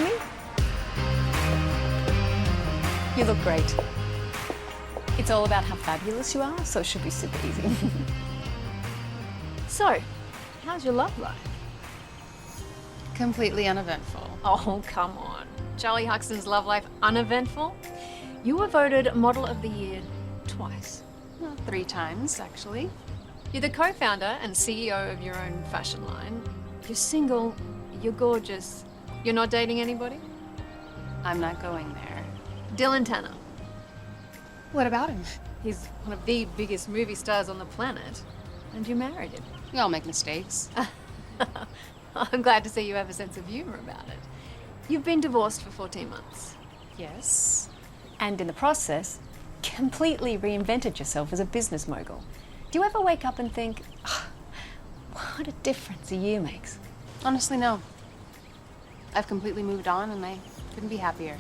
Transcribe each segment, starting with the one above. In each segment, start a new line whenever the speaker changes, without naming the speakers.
me? You look great. It's all about how fabulous you are, so it should be super easy. So, how's your love life?
Completely uneventful.
Oh, come on. Charlie Huxton's love life uneventful? You were voted Model of the Year twice.
Well, 3 times, actually.
You're the co-founder and CEO of your own fashion line. You're single, you're gorgeous. You're not dating anybody?
I'm not going there.
Dylan Tanner.
What about him?
He's one of the biggest movie stars on the planet. And you married him.
We all make mistakes.
I'm glad to see you have a sense of humor about it. You've been divorced for 14 months.
Yes.
And in the process, completely reinvented yourself as a business mogul. Do you ever wake up and think, oh, what a difference a year makes?
Honestly, no. I've completely moved on and I couldn't be happier.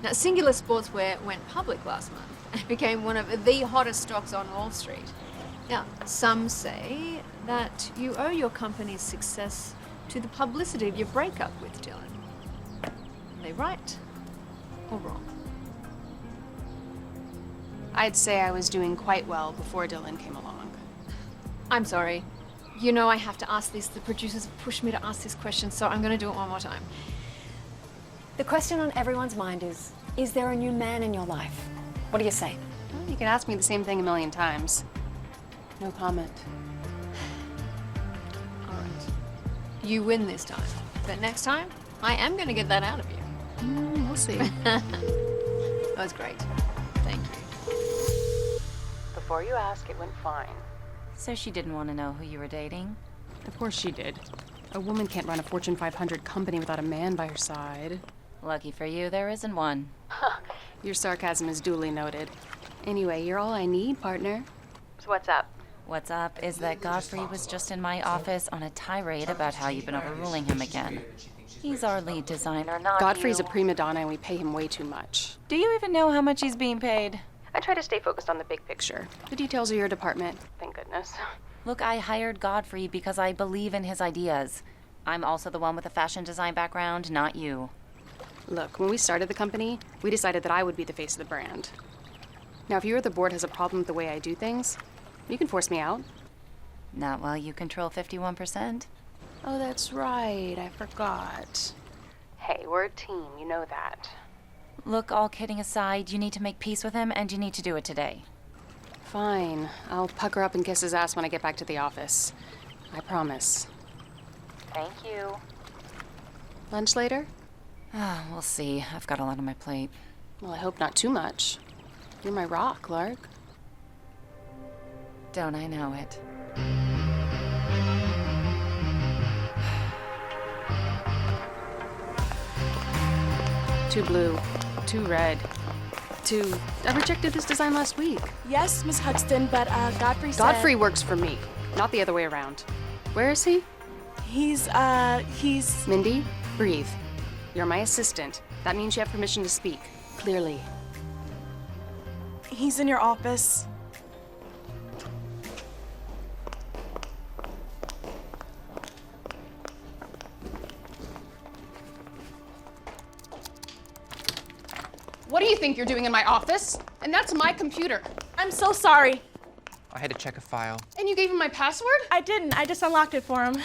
Now, Singular Sportswear went public last month and became one of the hottest stocks on Wall Street. Now, some say that you owe your company's success to the publicity of your breakup with Dylan. Are they right or wrong?
I'd say I was doing quite well before Dylan came along.
I'm sorry. You know I have to ask this. The producers have pushed me to ask this question, so I'm going to do it one more time. The question on everyone's mind is there a new man in your life? What do you say?
Well, you can ask me the same thing a million times. No comment.
All right. You win this time. But next time, I am going to get that out of you.
We'll see.
That was great. Thank you.
Before you ask, it went fine.
So she didn't want to know who you were dating?
Of course she did. A woman can't run a Fortune 500 company without a man by her side.
Lucky for you, there isn't one.
Your sarcasm is duly noted. Anyway, you're all I need, partner. So what's up?
What's up is that Godfrey was just in my office on a tirade about how you've been overruling him again. He's our lead designer, not
Godfrey's
you.
a prima donna and we pay him way too much.
Do you even know how much he's being paid?
I try to stay focused on the big picture. The details are your department, thank goodness.
Look, I hired Godfrey because I believe in his ideas. I'm also the one with a fashion design background, not you.
Look, when we started the company, we decided that I would be the face of the brand. Now, if you or the board has a problem with the way I do things, you can force me out.
Not while you control 51%.
Oh, that's right, I forgot. Hey, we're a team, you know that.
Look, all kidding aside, you need to make peace with him and you need to do it today.
Fine, I'll pucker up and kiss his ass when I get back to the office. I promise.
Thank you.
Lunch later?
We'll see. I've got a lot on my plate.
Well, I hope not too much. You're my rock, Lark.
Don't I know it?
Too blue, too red, too... I rejected this design last week.
Yes, Miss Huxton, but Godfrey said...
Godfrey works for me, not the other way around. Where is he?
He's...
Mindy, breathe. You're my assistant. That means you have permission to speak. Clearly.
He's in your office.
What do you think you're doing in my office? And that's my computer.
I'm so sorry.
I had to check a file.
And you gave him my password?
I didn't. I just unlocked it for him.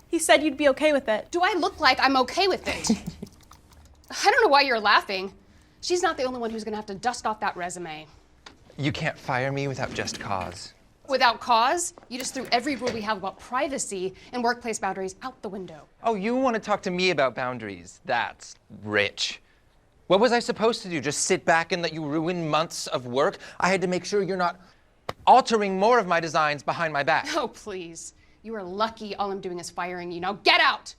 He said you'd be okay with it.
Do I look like I'm okay with it? I don't know why you're laughing. She's not the only one who's gonna have to dust off that resume.
You can't fire me without just cause.
Without cause? You just threw every rule we have about privacy and workplace boundaries out the window.
Oh, you want to talk to me about boundaries? That's rich. What was I supposed to do? Just sit back and let you ruin months of work? I had to make sure you're not altering more of my designs behind my back.
Oh, please. You are lucky all I'm doing is firing you. Now get out!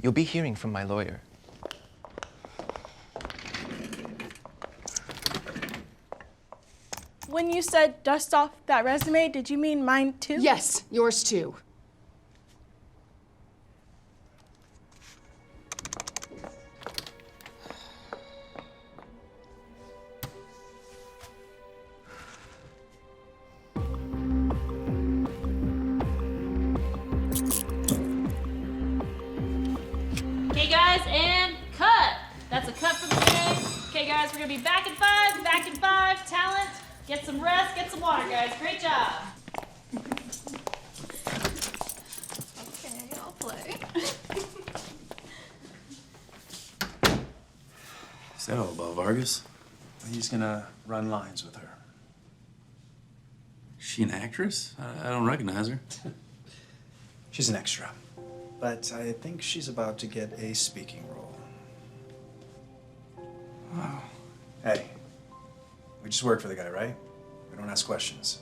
You'll be hearing from my lawyer.
When you said dust off that resume, did you mean mine too?
Yes, yours too.
guys, and cut. That's a cut for the day. Okay, guys, we're gonna be back in 5, back in 5. Talent, get some rest, get some water, guys. Great job.
Okay, I'll play.
Is that all about Vargas?
He's gonna run lines with her.
She an actress? I don't recognize her.
She's an extra. But I think she's about to get a speaking role.
Wow.
Hey, we just work for the guy, right? We don't ask questions.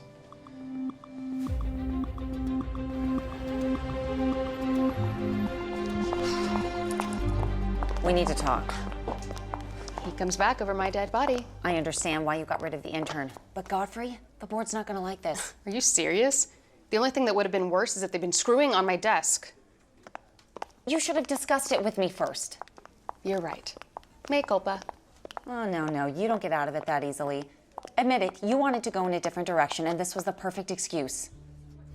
We need to talk.
He comes back over my dead body.
I understand why you got rid of the intern. But Godfrey, the board's not gonna like this.
Are you serious? The only thing that would have been worse is if they'd been screwing on my desk.
You should have discussed it with me first.
You're right. Mea culpa.
Oh, no, you don't get out of it that easily. Admit it, you wanted to go in a different direction, and this was the perfect excuse.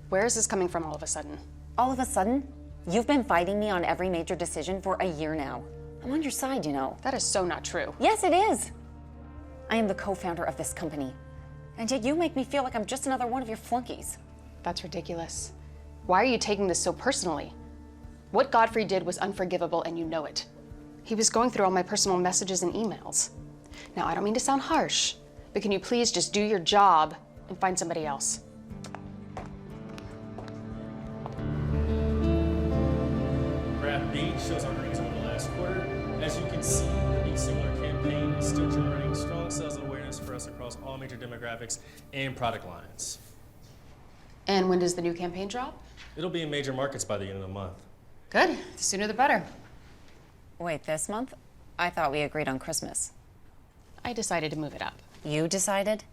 Where is this coming from all of a sudden?
All of a sudden, you've been fighting me on every major decision for a year now. I'm on your side, you know.
That is so not true.
Yes, it is. I am the co-founder of this company. And yet you make me feel like I'm just another one of your flunkies.
That's ridiculous. Why are you taking this so personally? What Godfrey did was unforgivable, and you know it. He was going through all my personal messages and emails. Now, I don't mean to sound harsh, but can you please just do your job and find somebody else?
Graph B shows our earnings over the last quarter. As you can see, the similar campaign is still generating strong sales awareness for us across all major demographics and product lines.
And when does the new campaign drop?
It'll be in major markets by the end of the month.
Good. The sooner the better.
Wait, this month? I thought we agreed on Christmas.
I decided to move it up.
You decided?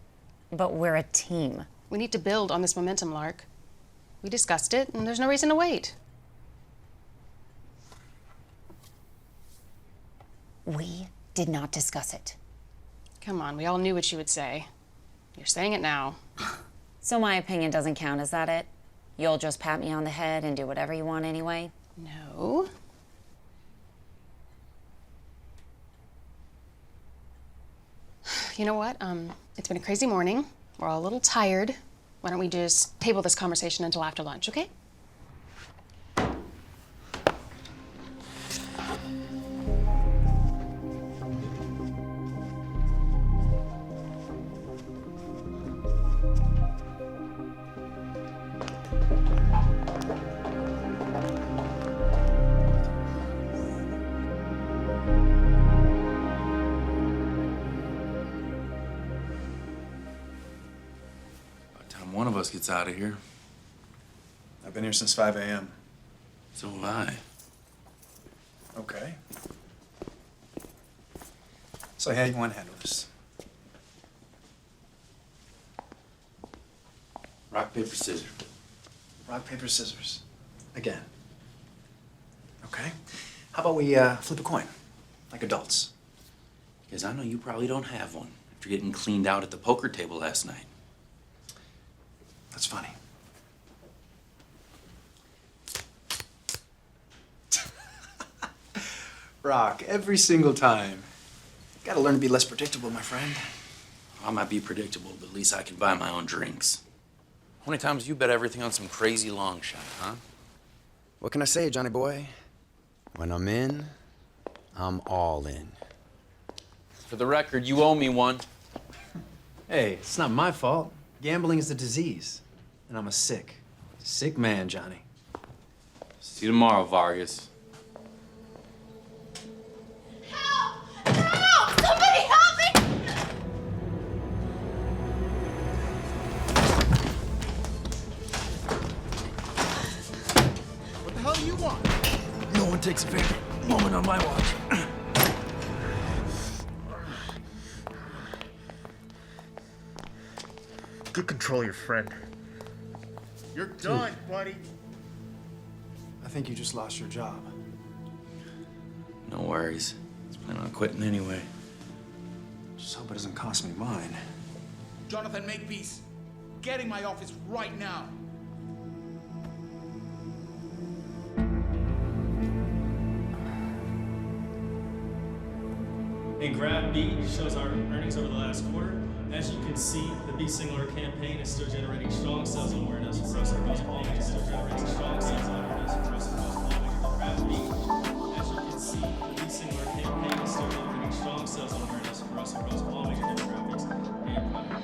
But we're a team.
We need to build on this momentum, Lark. We discussed it, and there's no reason to wait.
We did not discuss it.
Come on, we all knew what you would say. You're saying it now.
So my opinion doesn't count, is that it? You'll just pat me on the head and do whatever you want anyway?
No. You know what? It's been a crazy morning. We're all a little tired. Why don't we just table this conversation until after lunch, okay?
One of us gets out of here.
I've been here since 5 a.m.
So have I.
Okay. So how you want to handle this?
Rock, paper, scissors.
Rock, paper, scissors. Again. Okay. How about we flip a coin, like adults?
Because I know you probably don't have one after getting cleaned out at the poker table last night.
That's funny. Rock, every single time. Gotta learn to be less predictable, my friend.
I might be predictable, but at least I can buy my own drinks. How many times you bet everything on some crazy long shot, huh?
What can I say, Johnny boy? When I'm in, I'm all in.
For the record, you owe me one.
Hey, it's not my fault. Gambling is a disease. And I'm a sick man, Johnny.
See you tomorrow, Vargas.
Help! Help! Somebody help me!
What the hell do you want? No one takes a favorite moment on my watch.
Good control your friend. You're done, buddy.
I think you just lost your job.
No worries. I was planning on quitting anyway.
Just hope it doesn't cost me mine.
Jonathan Makepeace, get in my office right now.
And graph B shows our earnings over the last quarter. As you can see, the B Singular campaign is still generating strong sales and awareness for us across all major demographics. Graph B, as you can see, the B Singular campaign is still generating strong sales and awareness for us across all major demographics and products.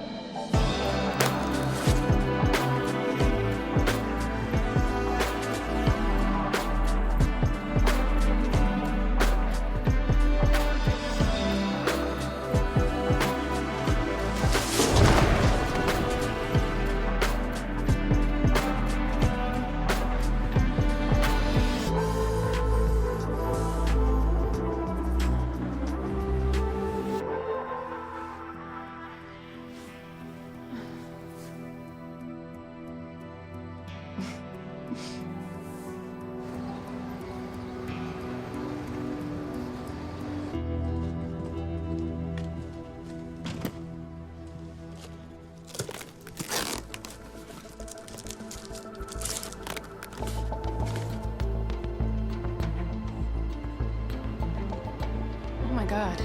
Oh my God.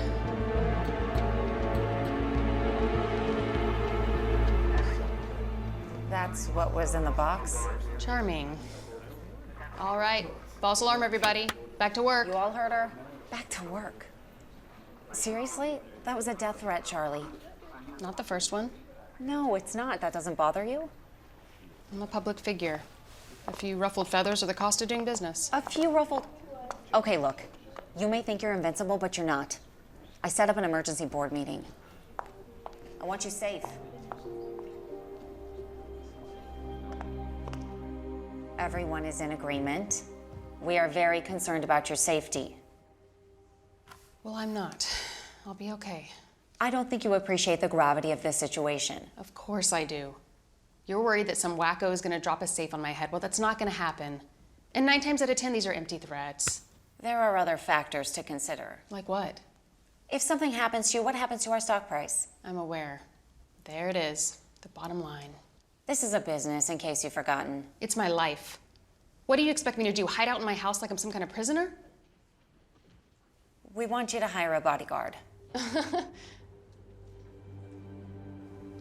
That's what was in the box?
Charming. All right, false alarm, everybody. Back to work.
You all heard her? Back to work. Seriously? That was a death threat, Charlie.
Not the first one.
No, it's not. That doesn't bother you?
I'm a public figure. A few ruffled feathers are the cost of doing business.
A few ruffled... Okay, look. You may think you're invincible, but you're not. I set up an emergency board meeting. I want you safe. Everyone is in agreement. We are very concerned about your safety.
Well, I'm not. I'll be okay.
I don't think you appreciate the gravity of this situation.
Of course I do. You're worried that some wacko is gonna drop a safe on my head. Well, that's not gonna happen. And 9 times out of 10, these are empty threats.
There are other factors to consider.
Like what?
If something happens to you, what happens to our stock price?
I'm aware. There it is, the bottom line.
This is a business, in case you've forgotten.
It's my life. What do you expect me to do, hide out in my house like I'm some kind of prisoner?
We want you to hire a bodyguard.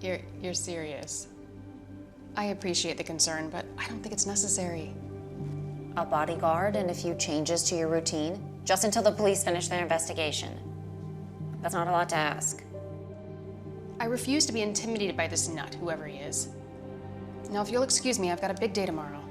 You're serious. I appreciate the concern, but I don't think it's necessary.
A bodyguard and a few changes to your routine, just until the police finish their investigation. That's not a lot to ask.
I refuse to be intimidated by this nut, whoever he is. Now, if you'll excuse me, I've got a big day tomorrow.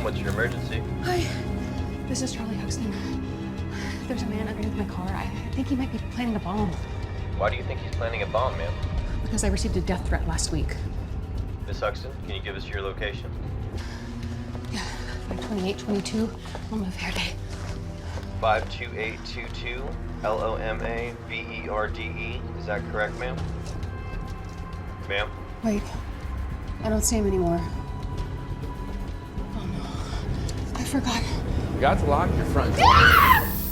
What's your emergency?
Hi, this is Charlie Huxton. There's a man underneath my car. I think he might be planning a bomb.
Why do you think he's planning a bomb, ma'am?
Because I received a death threat last week.
Miss Huxton, can you give us your location?
Yeah, 52822 Loma Verde.
52822 Loma Verde. Is that correct, ma'am? Ma'am?
Wait, I don't see him anymore. I forgot.
You got to lock your front door.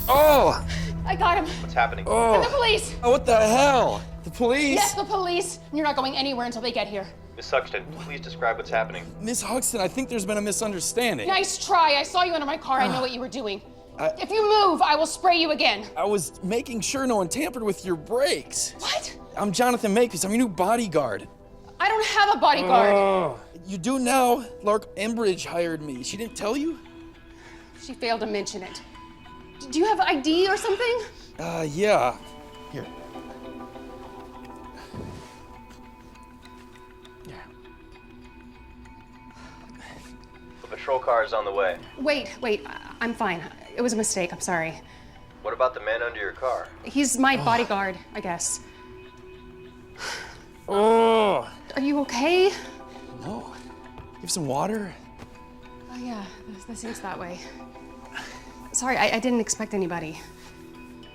Oh! I got him.
What's happening?
Oh!
And the police!
Oh, what the hell? The police?
Yes, the police. You're not going anywhere until they get here.
Miss Huxton, please describe what's happening.
Miss Huxton, I think there's been a misunderstanding.
Nice try. I saw you under my car. I know what you were doing. If you move, I will spray you again.
I was making sure no one tampered with your brakes.
What?
I'm Jonathan Makepeace. I'm your new bodyguard.
I don't have a bodyguard.
Oh. You do now. Lark Embridge hired me. She didn't tell you?
She failed to mention it. Do you have ID or something?
Yeah. Here. Yeah.
car is on the way.
Wait, I'm fine. It was a mistake, I'm sorry.
What about the man under your car?
He's my bodyguard, I guess.
Oh!
Are you okay?
No. Give some water?
Oh yeah, the sink's that way. Sorry, I didn't expect anybody.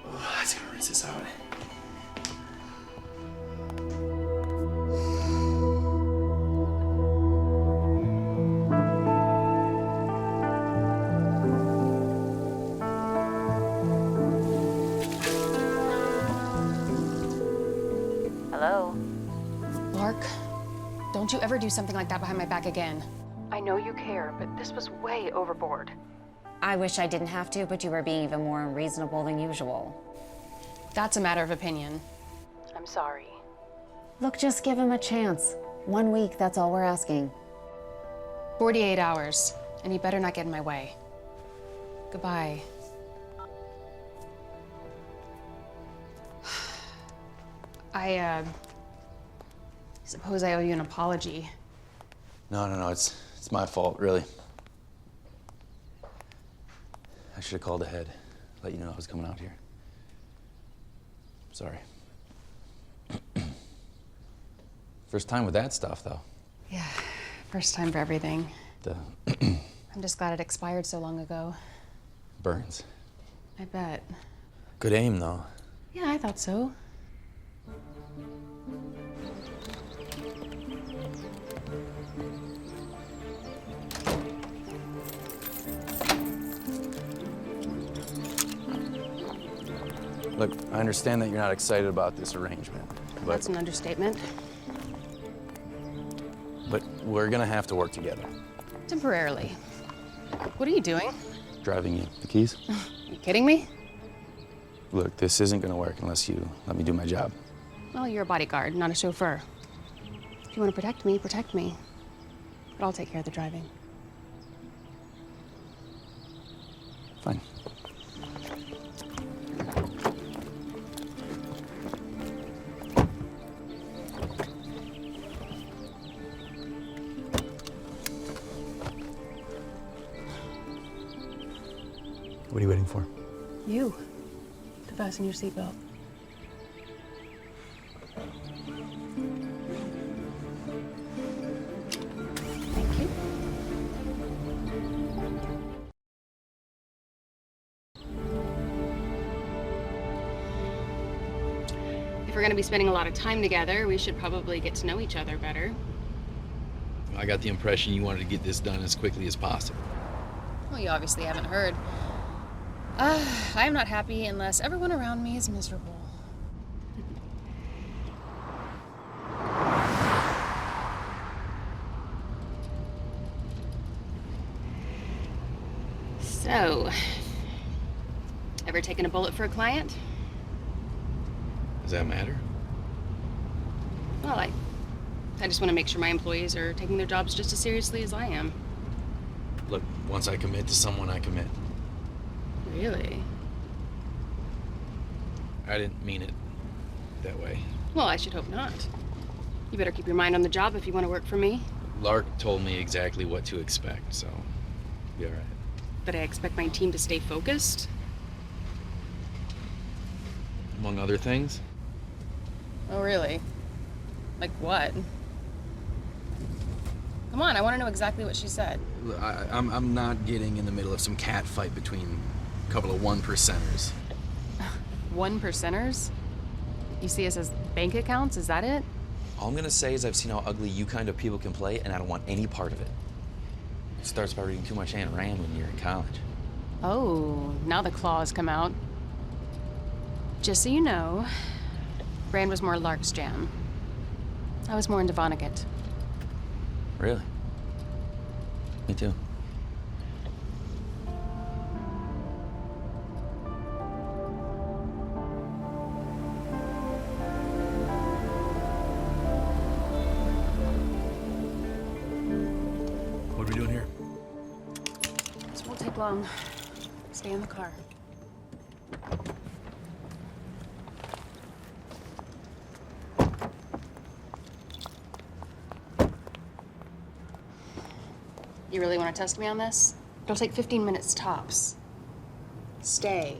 Oh, I just gotta rinse this out.
Hello?
Lark, don't you ever do something like that behind my back again. I know you care, but this was way overboard.
I wish I didn't have to, but you were being even more unreasonable than usual.
That's a matter of opinion. I'm sorry.
Look, just give him a chance. 1 week, that's all we're asking.
48 hours, and you better not get in my way. Goodbye. I suppose I owe you an apology.
No, it's my fault, really. I should have called ahead, let you know I was coming out here. Sorry. First time with that stuff, though.
Yeah, first time for everything.
The
I'm just glad it expired so long ago.
burns.
I bet.
Good aim, though.
Yeah, I thought so.
Look, I understand that you're not excited about this arrangement, but
That's an understatement.
we're gonna have to work together.
Temporarily. What are you doing?
Driving you the keys?
Are you kidding me?
Look, this isn't gonna work unless you let me do my job.
Well, you're a bodyguard, not a chauffeur. If you want to protect me, protect me. But I'll take care of the driving.
Fine. What are you waiting for?
You. To fasten your seatbelt. Thank you. If we're going to be spending a lot of time together, we should probably get to know each other better.
I got the impression you wanted to get this done as quickly as possible.
Well, you obviously haven't heard. I am not happy unless everyone around me is miserable. So, ever taken a bullet for a client?
Does that matter?
Well, I just want to make sure my employees are taking their jobs just as seriously as I am.
Look, once I commit to someone, I commit.
Really?
I didn't mean it that way.
Well, I should hope not. You better keep your mind on the job if you want to work for me.
Lark told me exactly what to expect, so be all right.
But I expect my team to stay focused.
Among other things.
Oh, really? Like what? Come on, I want to know exactly what she said.
Look, I'm not getting in the middle of some cat fight between a couple of 1%ers.
1%ers? You see us as bank accounts, is that it?
All I'm gonna say is I've seen how ugly you kind of people can play, and I don't want any part of it. It starts by reading too much Ayn Rand when you're in college.
Oh, now the claws come out. Just so you know, Rand was more Lark's jam. I was more into Vonnegut.
Really? Me too.
What are we doing here?
This won't take long. Stay in the car. You really want to test me on this? It'll take 15 minutes tops. Stay.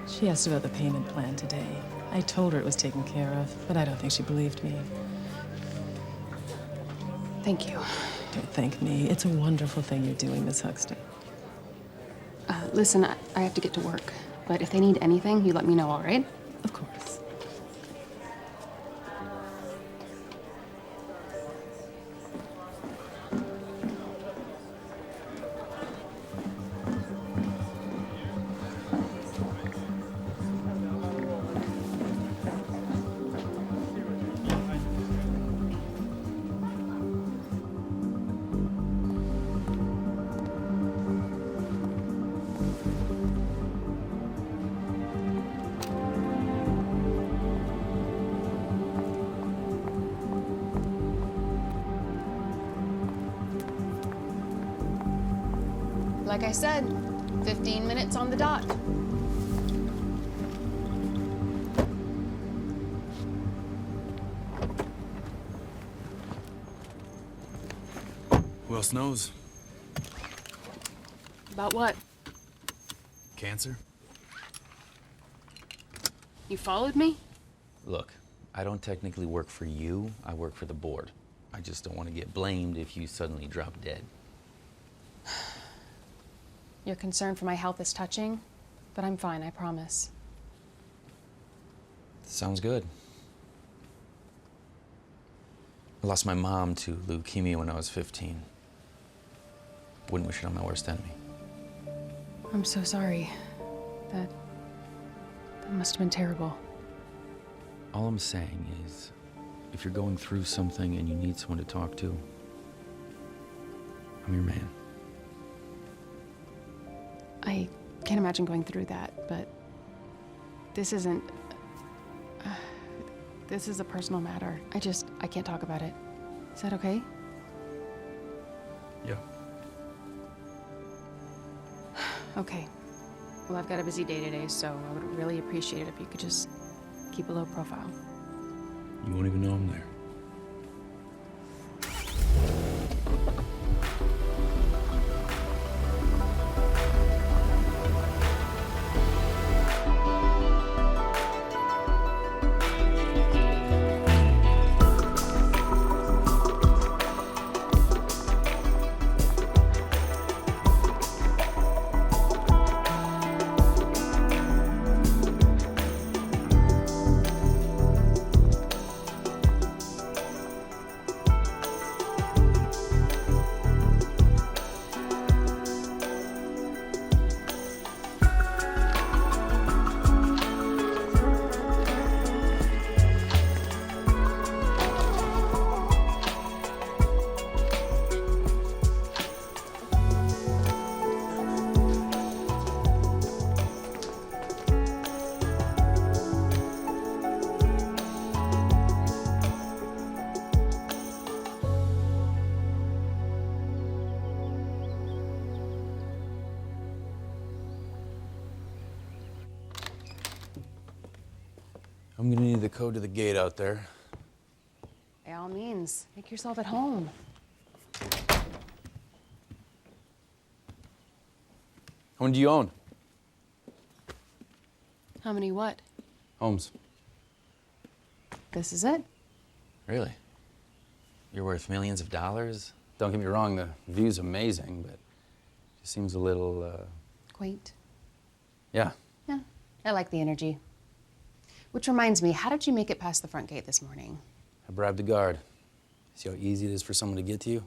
She asked about the payment plan today. I told her it was taken care of, but I don't think she believed me.
Thank you.
Don't thank me. It's a wonderful thing you're doing, Miss Huxley.
Listen, I have to get to work, but if they need anything, you let me know, all right?
Of course.
Like I said, 15 minutes on the dot.
Who else knows?
About what?
Cancer?
You followed me?
Look, I don't technically work for you, I work for the board. I just don't want to get blamed if you suddenly drop dead.
Your concern for my health is touching, but I'm fine, I promise.
Sounds good. I lost my mom to leukemia when I was 15. Wouldn't wish it on my worst enemy.
I'm so sorry. That must have been terrible.
All I'm saying is, if you're going through something and you need someone to talk to, I'm your man.
I can't imagine going through that, but this isn't... this is a personal matter. I can't talk about it. Is that okay?
Yeah.
Okay. Well, I've got a busy day today, so I would really appreciate it if you could just keep a low profile.
You won't even know I'm there. I'm gonna need the code to the gate out there.
By all means, make yourself at home.
How many do you own?
How many what?
Homes.
This is it?
Really? You're worth millions of dollars?
Don't get me wrong, the view's amazing, but it just seems a little,
Quaint.
Yeah.
Yeah, I like the energy. Which reminds me, how did you make it past the front gate this morning?
I bribed the guard.
See how easy it is for someone to get to you?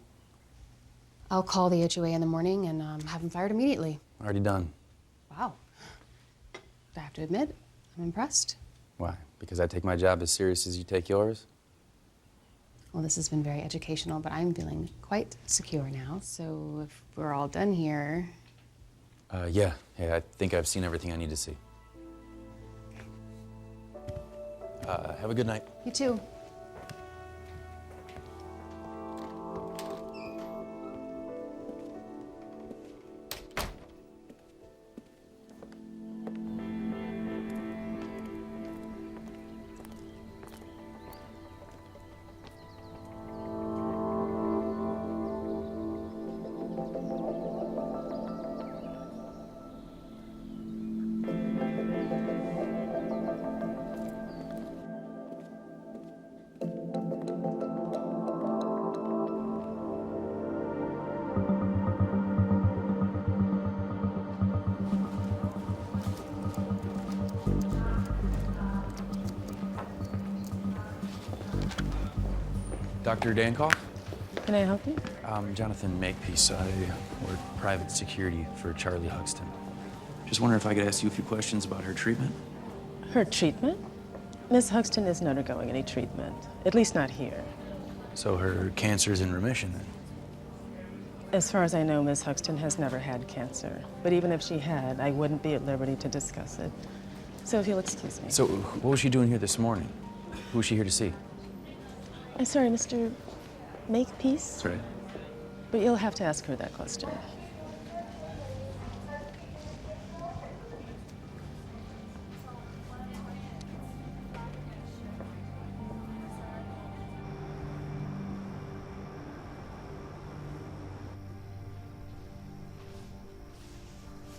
I'll call the HOA in the morning and have him fired immediately.
Already done.
Wow. I have to admit, I'm impressed.
Why? Because I take my job as serious as you take yours?
Well, this has been very educational, but I'm feeling quite secure now. So if we're all done here...
Yeah, I think I've seen everything I need to see. Have a good night.
You too.
Dr. Dankoff?
Can I help you?
Jonathan Makepeace. I work private security for Charlie Huxton. Just wondering if I could ask you a few questions about her treatment?
Her treatment? Miss Huxton isn't undergoing any treatment, at least not here.
So her cancer's in remission then?
As far as I know, Miss Huxton has never had cancer. But even if she had, I wouldn't be at liberty to discuss it. So if you'll excuse me.
So what was she doing here this morning? Who was she here to see?
I'm sorry, Mr. Makepeace?
That's right.
But you'll have to ask her that question.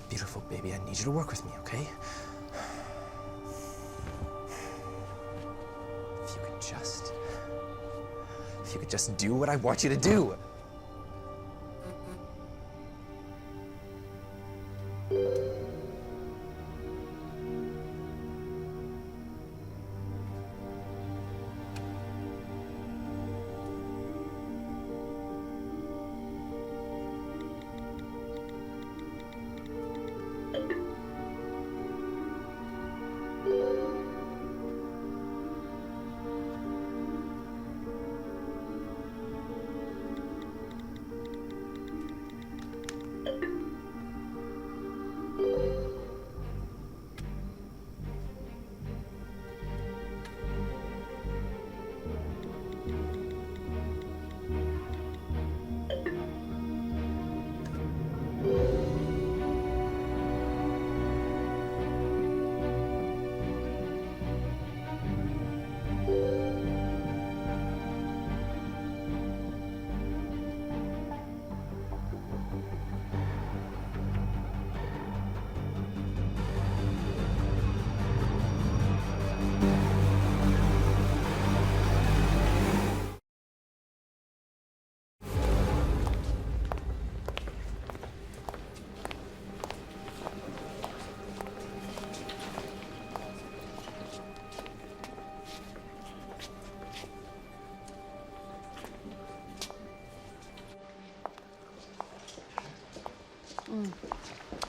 Beautiful baby, I need you to work with me, okay? If you could just do what I want you to do.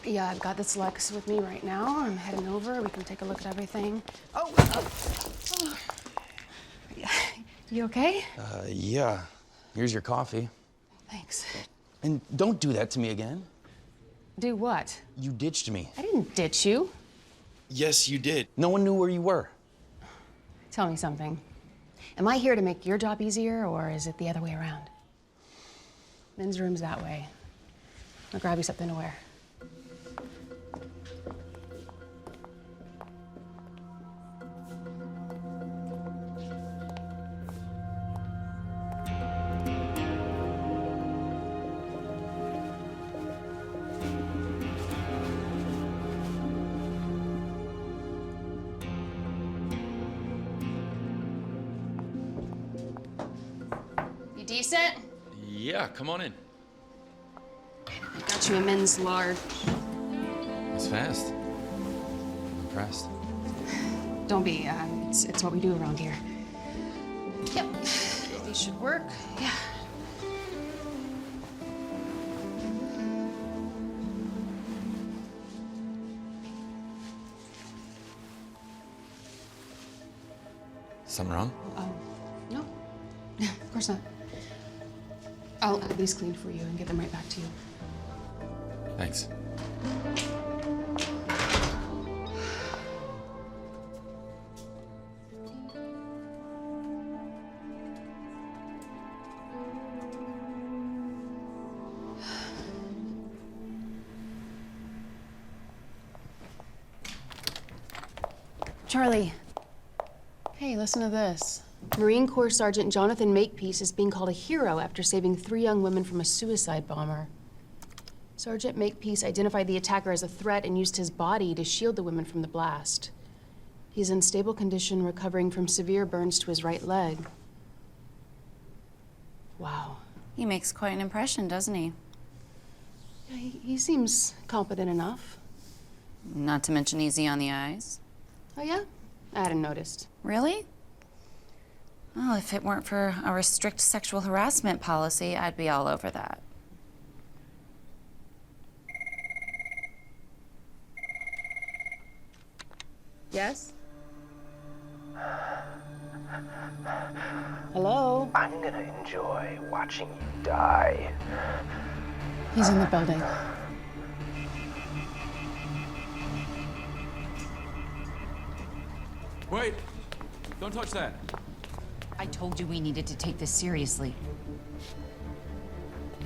Yeah, I've got this Lex with me right now. I'm heading over. We can take a look at everything. Oh. You okay?
Yeah. Here's your coffee.
Thanks.
And don't do that to me again.
Do what?
You ditched me.
I didn't ditch you.
Yes, you did. No one knew where you were.
Tell me something. Am I here to make your job easier, or is it the other way around? Men's room's that way. I'll grab you something to wear. You decent?
Yeah, come on in.
Got you a men's large.
It's fast. I'm impressed.
Don't be. It's what we do around here. Yep. These should work. Yeah.
Something wrong?
No. Of course not. I'll have these cleaned for you and get them right back to you.
Thanks.
Charlie.
Hey, listen to this. Marine Corps Sergeant Jonathan Makepeace is being called a hero after saving 3 young women from a suicide bomber. Sergeant Makepeace identified the attacker as a threat and used his body to shield the women from the blast. He's in stable condition, recovering from severe burns to his right leg. Wow.
He makes quite an impression, doesn't he?
Yeah, he seems competent enough.
Not to mention easy on the eyes.
Oh, yeah? I hadn't noticed.
Really? Well, if it weren't for our strict sexual harassment policy, I'd be all over that.
Yes? Hello?
I'm gonna enjoy watching you die.
He's in the building.
Wait! Don't touch that.
I told you we needed to take this seriously.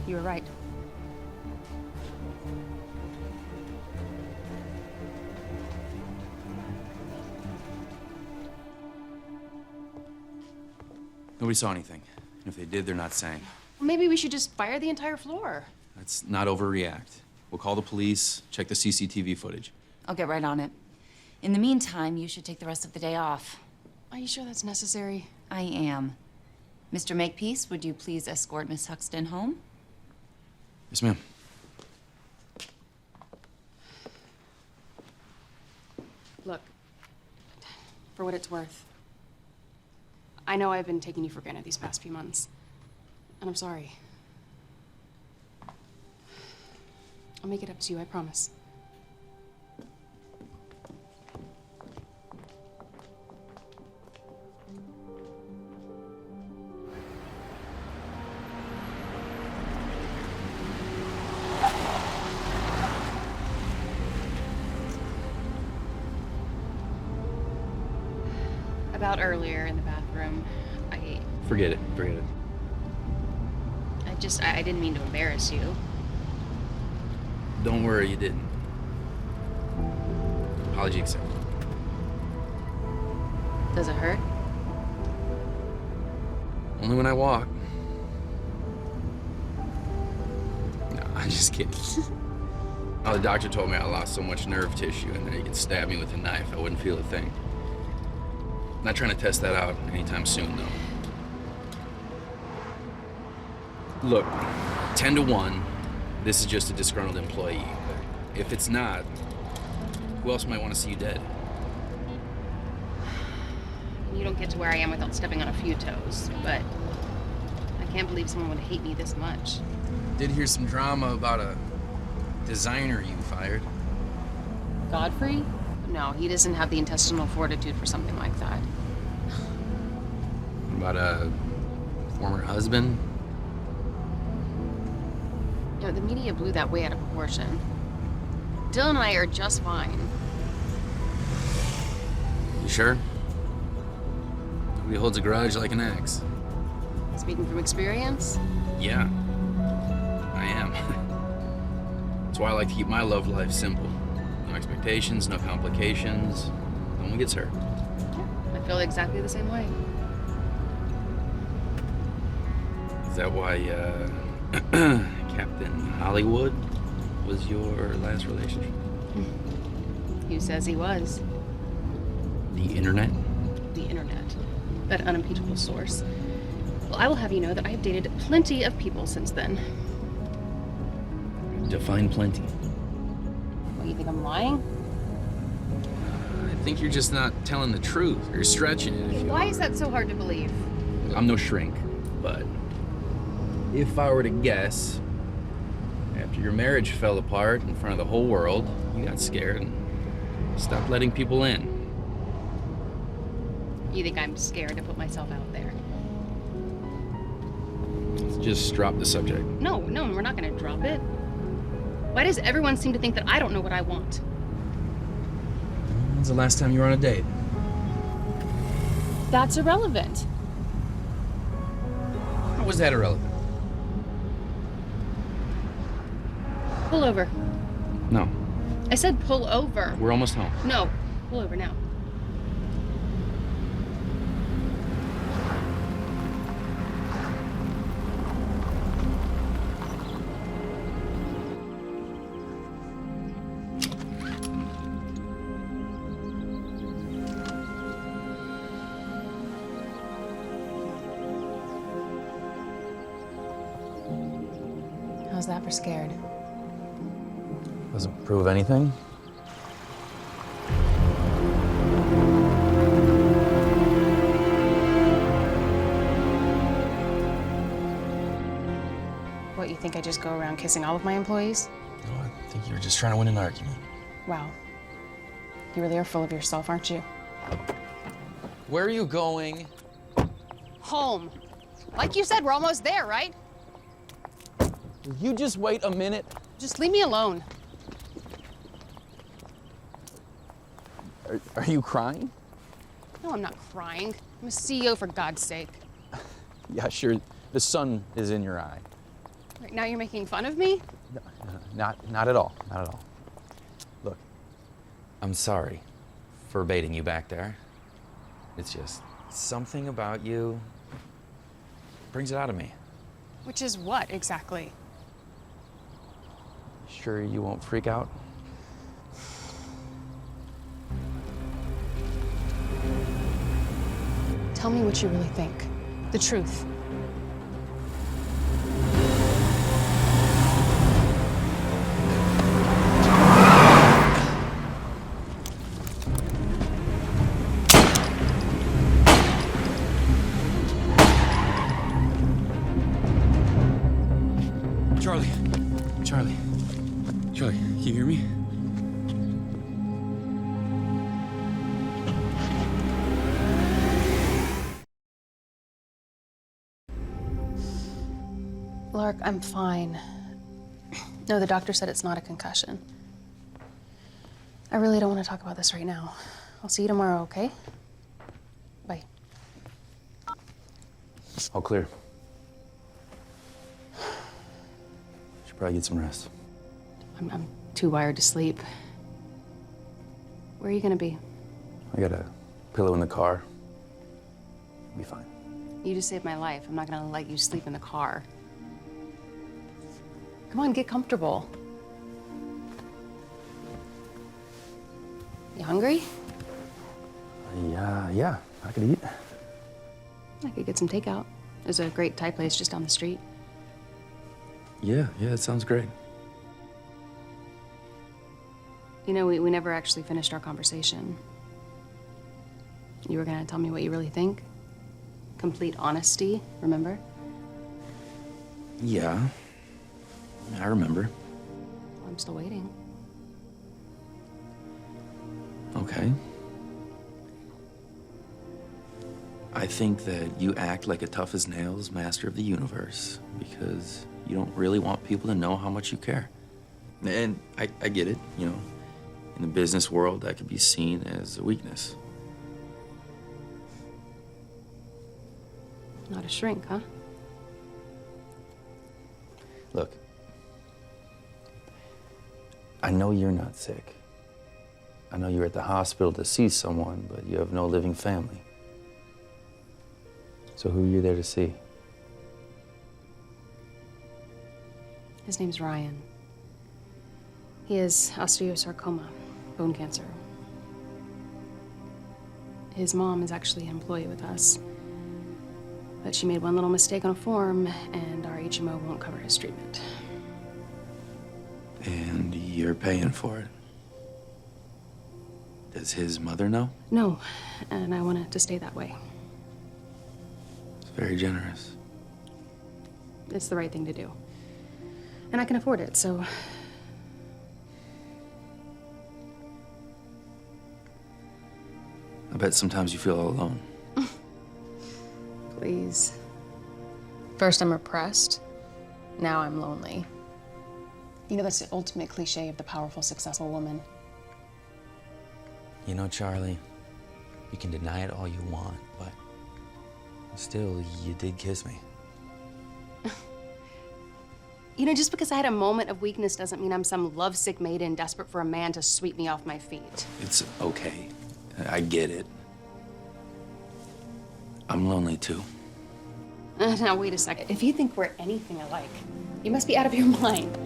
You were right.
Nobody saw anything. And if they did, they're not saying.
Maybe we should just fire the entire floor.
Let's not overreact. We'll call the police, check the CCTV footage.
I'll get right on it. In the meantime, you should take the rest of the day off.
Are you sure that's necessary?
I am. Mr. Makepeace, would you please escort Miss Huxton home?
Yes, ma'am.
Look, for what it's worth, I know I've been taking you for granted these past few months, and I'm sorry. I'll make it up to you, I promise. About earlier in the bathroom,
Forget it. Forget it.
I didn't mean to embarrass you.
Don't worry, you didn't. Apology accepted.
Does it hurt?
Only when I walk. No, I'm just kidding. Oh, the doctor told me I lost so much nerve tissue and that he could stab me with a knife. I wouldn't feel a thing. Not trying to test that out anytime soon, though. Look, 10 to 1, this is just a disgruntled employee. But if it's not, who else might want to see you dead?
You don't get to where I am without stepping on a few toes, but I can't believe someone would hate me this much.
Did hear some drama about a designer you fired.
Godfrey? No, he doesn't have the intestinal fortitude for something like that.
About a former husband?
You know, the media blew that way out of proportion. Dylan and I are just fine.
You sure? Nobody holds a grudge like an ex.
Speaking from experience?
Yeah, I am. That's why I like to keep my love life simple. No expectations, no complications. No one gets hurt.
I feel exactly the same way.
Is that why, Captain Hollywood was your last relationship?
Who says he was?
The internet?
The internet. That unimpeachable source. Well, I will have you know that I have dated plenty of people since then.
Define plenty.
What, you think I'm lying?
I think you're just not telling the truth. You're stretching it if you
Why is that so hard to believe?
I'm no shrink. but if I were to guess, after your marriage fell apart in front of the whole world, you got scared and stopped letting people in.
You think I'm scared to put myself out there?
Let's just drop the subject.
No, we're not gonna drop it. Why does everyone seem to think that I don't know what I want?
When's the last time you were on a date?
That's irrelevant.
How was that irrelevant?
Pull over.
No,
I said pull over.
we're almost home.
No, pull over now. How's that for scared?
Doesn't prove anything.
What, you think I just go around kissing all of my employees?
No, I think you were just trying to win an argument.
Wow. You really are full of yourself, aren't you?
Where are you going?
Home. Like you said, we're almost there, right?
Will you just wait a minute?
Just leave me alone.
Are you crying?
No, I'm not crying. I'm a CEO, for God's sake.
Yeah, sure. The sun is in your eye.
Right now you're making fun of me?
Not at all. Not at all. Look, I'm sorry for baiting you back there. It's just something about you brings it out of me.
Which is what, exactly?
Sure you won't freak out?
Tell me what you really think. The truth.
Charlie, can you hear me?
Lark, I'm fine. No, the doctor said it's not a concussion. I really don't want to talk about this right now. I'll see you tomorrow, okay? Bye.
All clear. Should probably get some rest.
I'm too wired to sleep. Where are you gonna be?
I got a pillow in the car. I'll be fine.
You just saved my life. I'm not gonna let you sleep in the car. Come on, get comfortable. You hungry?
Yeah, I could eat.
I could get some takeout. There's a great Thai place just down the street.
Yeah, it sounds great.
You know, we never actually finished our conversation. You were gonna tell me what you really think. Complete honesty, remember?
Yeah, I remember.
Well, I'm still waiting.
Okay. I think that you act like a tough as nails master of the universe because you don't really want people to know how much you care. And I get it, you know. In the business world, that could be seen as a weakness.
Not a shrink, huh?
Look, I know you're not sick. I know you're at the hospital to see someone, but you have no living family. So who are you there to see?
His name's Ryan. He has osteosarcoma, bone cancer. His mom is actually an employee with us. But she made one little mistake on a form, and our HMO won't cover his treatment.
And you're paying for it. Does his mother know?
No, and I want it to stay that way.
It's very generous.
It's the right thing to do. And I can afford it, so...
I bet sometimes you feel all alone.
Please. First I'm repressed, now I'm lonely. You know, that's the ultimate cliche of the powerful, successful woman.
You know, Charlie, you can deny it all you want, but still, you did kiss me.
You know, just because I had a moment of weakness doesn't mean I'm some lovesick maiden desperate for a man to sweep me off my feet.
It's okay. I get it. I'm lonely too.
Now, wait a second. If you think we're anything alike, you must be out of your mind.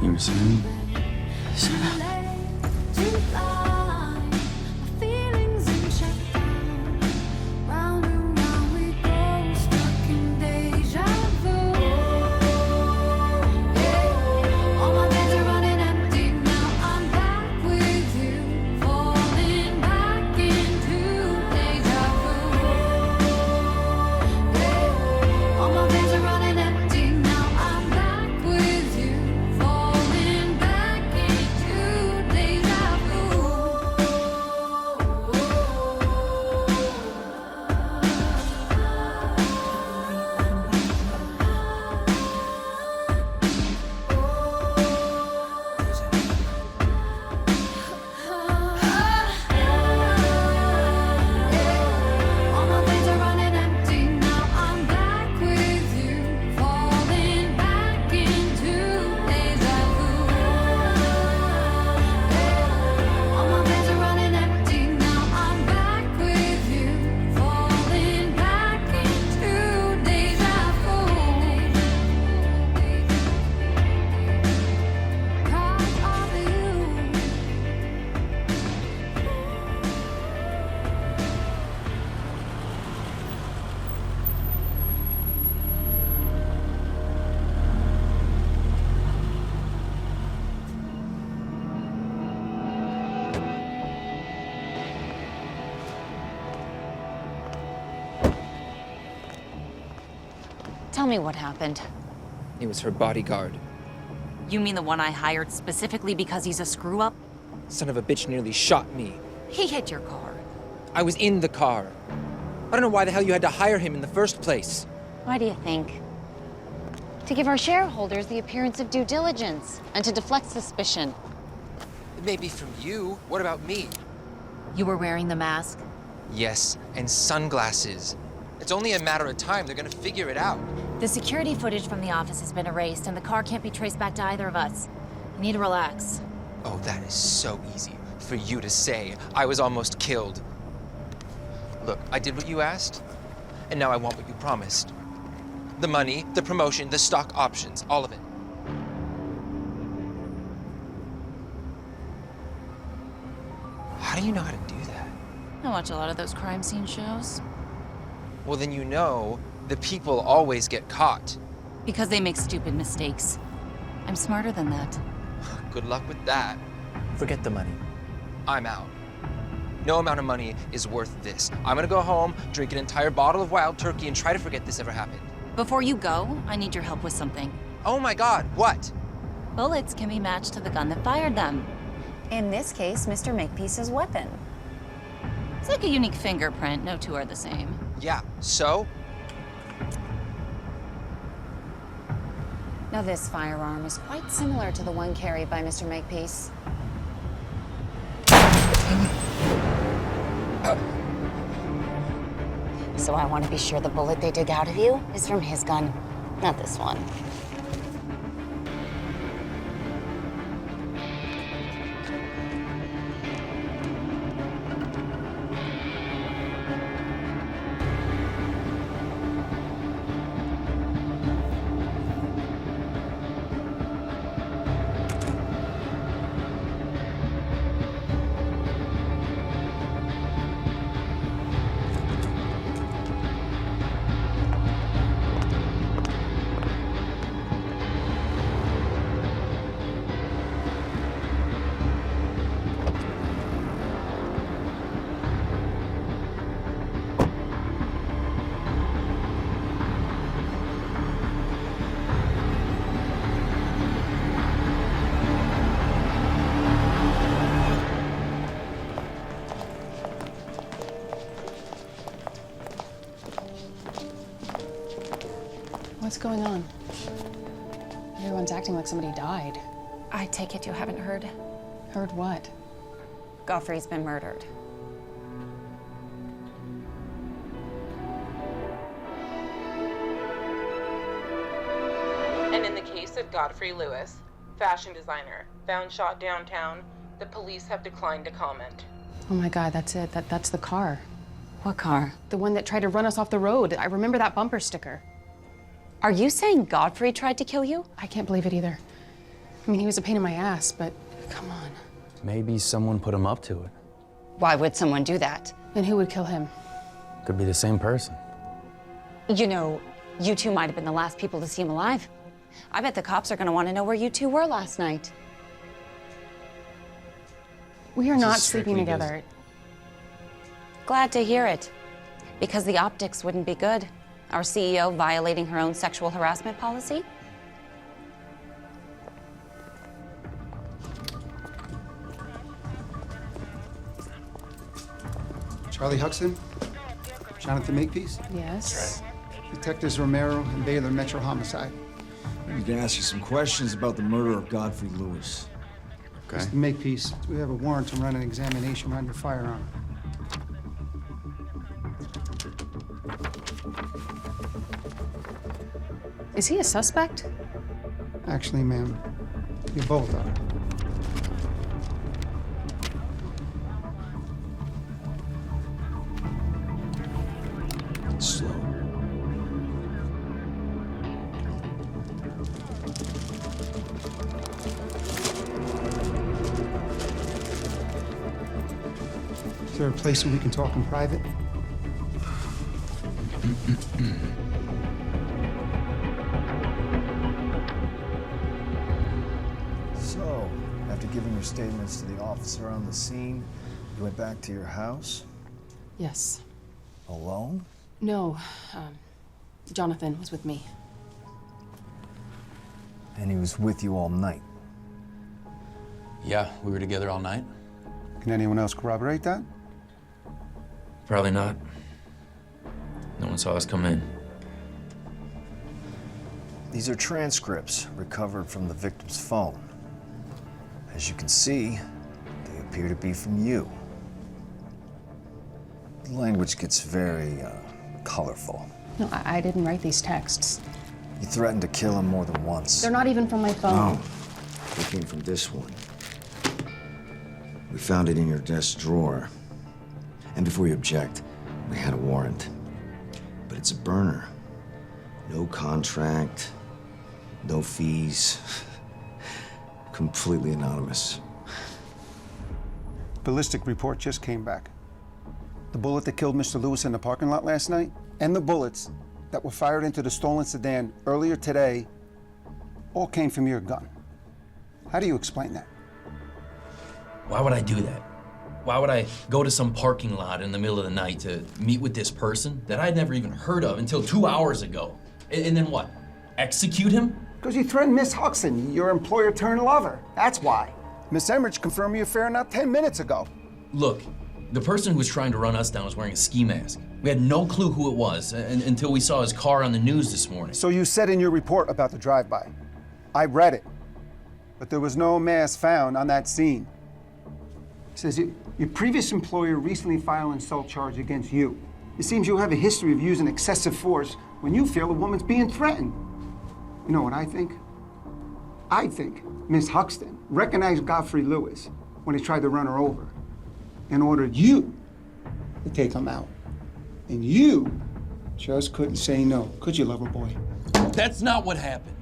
You were saying?
Shut up.
Tell me what happened.
He was her bodyguard.
You mean the one I hired specifically because he's a screw-up?
Son of a bitch nearly shot me.
He hit your car.
I was in the car. I don't know why the hell you had to hire him in the first place.
Why do you think? To give our shareholders the appearance of due diligence and to deflect suspicion.
It may be from you. What about me?
You were wearing the mask?
Yes, and sunglasses. It's only a matter of time. They're gonna figure it out.
The security footage from the office has been erased, and the car can't be traced back to either of us. You need to relax.
Oh, that is so easy for you to say. I was almost killed. Look, I did what you asked, and now I want what you promised. The money, the promotion, the stock options, all of it. How do you know how to do that?
I watch a lot of those crime scene shows.
Well, then you know the people always get caught.
Because they make stupid mistakes. I'm smarter than that.
Good luck with that.
Forget the money.
I'm out. No amount of money is worth this. I'm gonna go home, drink an entire bottle of wild turkey, and try to forget this ever happened.
Before you go, I need your help with something.
Oh my God, what?
Bullets can be matched to the gun that fired them.
In this case, Mr. Makepeace's weapon.
It's like a unique fingerprint. No two are the same.
Yeah, so?
Now this firearm is quite similar to the one carried by Mr. Makepeace. So I want to be sure the bullet they dig out of you is from his gun, not this one.
going on? Everyone's acting like somebody died.
I take it you haven't heard?
Heard what?
Godfrey's been murdered.
And in the case of Godfrey Lewis, fashion designer, found shot downtown, the police have declined to comment.
Oh my God, that's it. That's the car.
What car?
The one that tried to run us off the road. I remember that bumper sticker.
Are you saying Godfrey tried to kill you?
I can't believe it either. I mean, he was a pain in my ass, but come on.
Maybe someone put him up to it.
Why would someone do that?
And who would kill him?
Could be the same person.
You know, you two might have been the last people to see him alive. I bet the cops are gonna want to know where you two were last night.
We are not sleeping together.
Glad to hear it. Because the optics wouldn't be good. Our CEO violating her own sexual harassment policy?
Charlie Huxton? Jonathan Makepeace?
Yes.
Detectives Romero and Baylor Metro Homicide.
I need to ask you some questions about the murder of Godfrey Lewis.
Mr. Makepeace, we have a warrant to run an examination on your firearm.
Is he a suspect?
Actually, ma'am, you both are.
Slow.
Is there a place where we can talk in private?
So, after giving your statements to the officer on the scene, you went back to your house?
Yes.
Alone?
No, Jonathan was with me.
And he was with you all night?
Yeah, we were together all night.
Can anyone else corroborate that?
Probably not. No one saw us come in.
These are transcripts recovered from the victim's phone. As you can see, they appear to be from you. The language gets very, colorful.
No, I didn't write these texts.
You threatened to kill him more than once.
They're not even from my phone.
No, they came from this one. We found it in your desk drawer. And before you object, we had a warrant. But it's a burner. No contract, no fees. Completely anonymous.
Ballistic report just came back. The bullet that killed Mr. Lewis in the parking lot last night, and the bullets that were fired into the stolen sedan earlier today, all came from your gun. How do you explain that?
Why would I do that? Why would I go to some parking lot in the middle of the night to meet with this person that I'd never even heard of until 2 hours ago? And then what? Execute him?
Because you threatened Miss Huxton, your employer turned lover. That's why. Miss Emmerich confirmed your affair not 10 minutes ago.
Look, the person who was trying to run us down was wearing a ski mask. We had no clue who it was until we saw his car on the news this morning.
So you said in your report about the drive-by. I read it. But there was no mask found on that scene. It says your previous employer recently filed an assault charge against you. It seems you have a history of using excessive force when you feel a woman's being threatened. You know what I think? I think Miss Huxton recognized Godfrey Lewis when he tried to run her over and ordered you to take him out. And you just couldn't say no, could you, lover boy?
That's not what happened.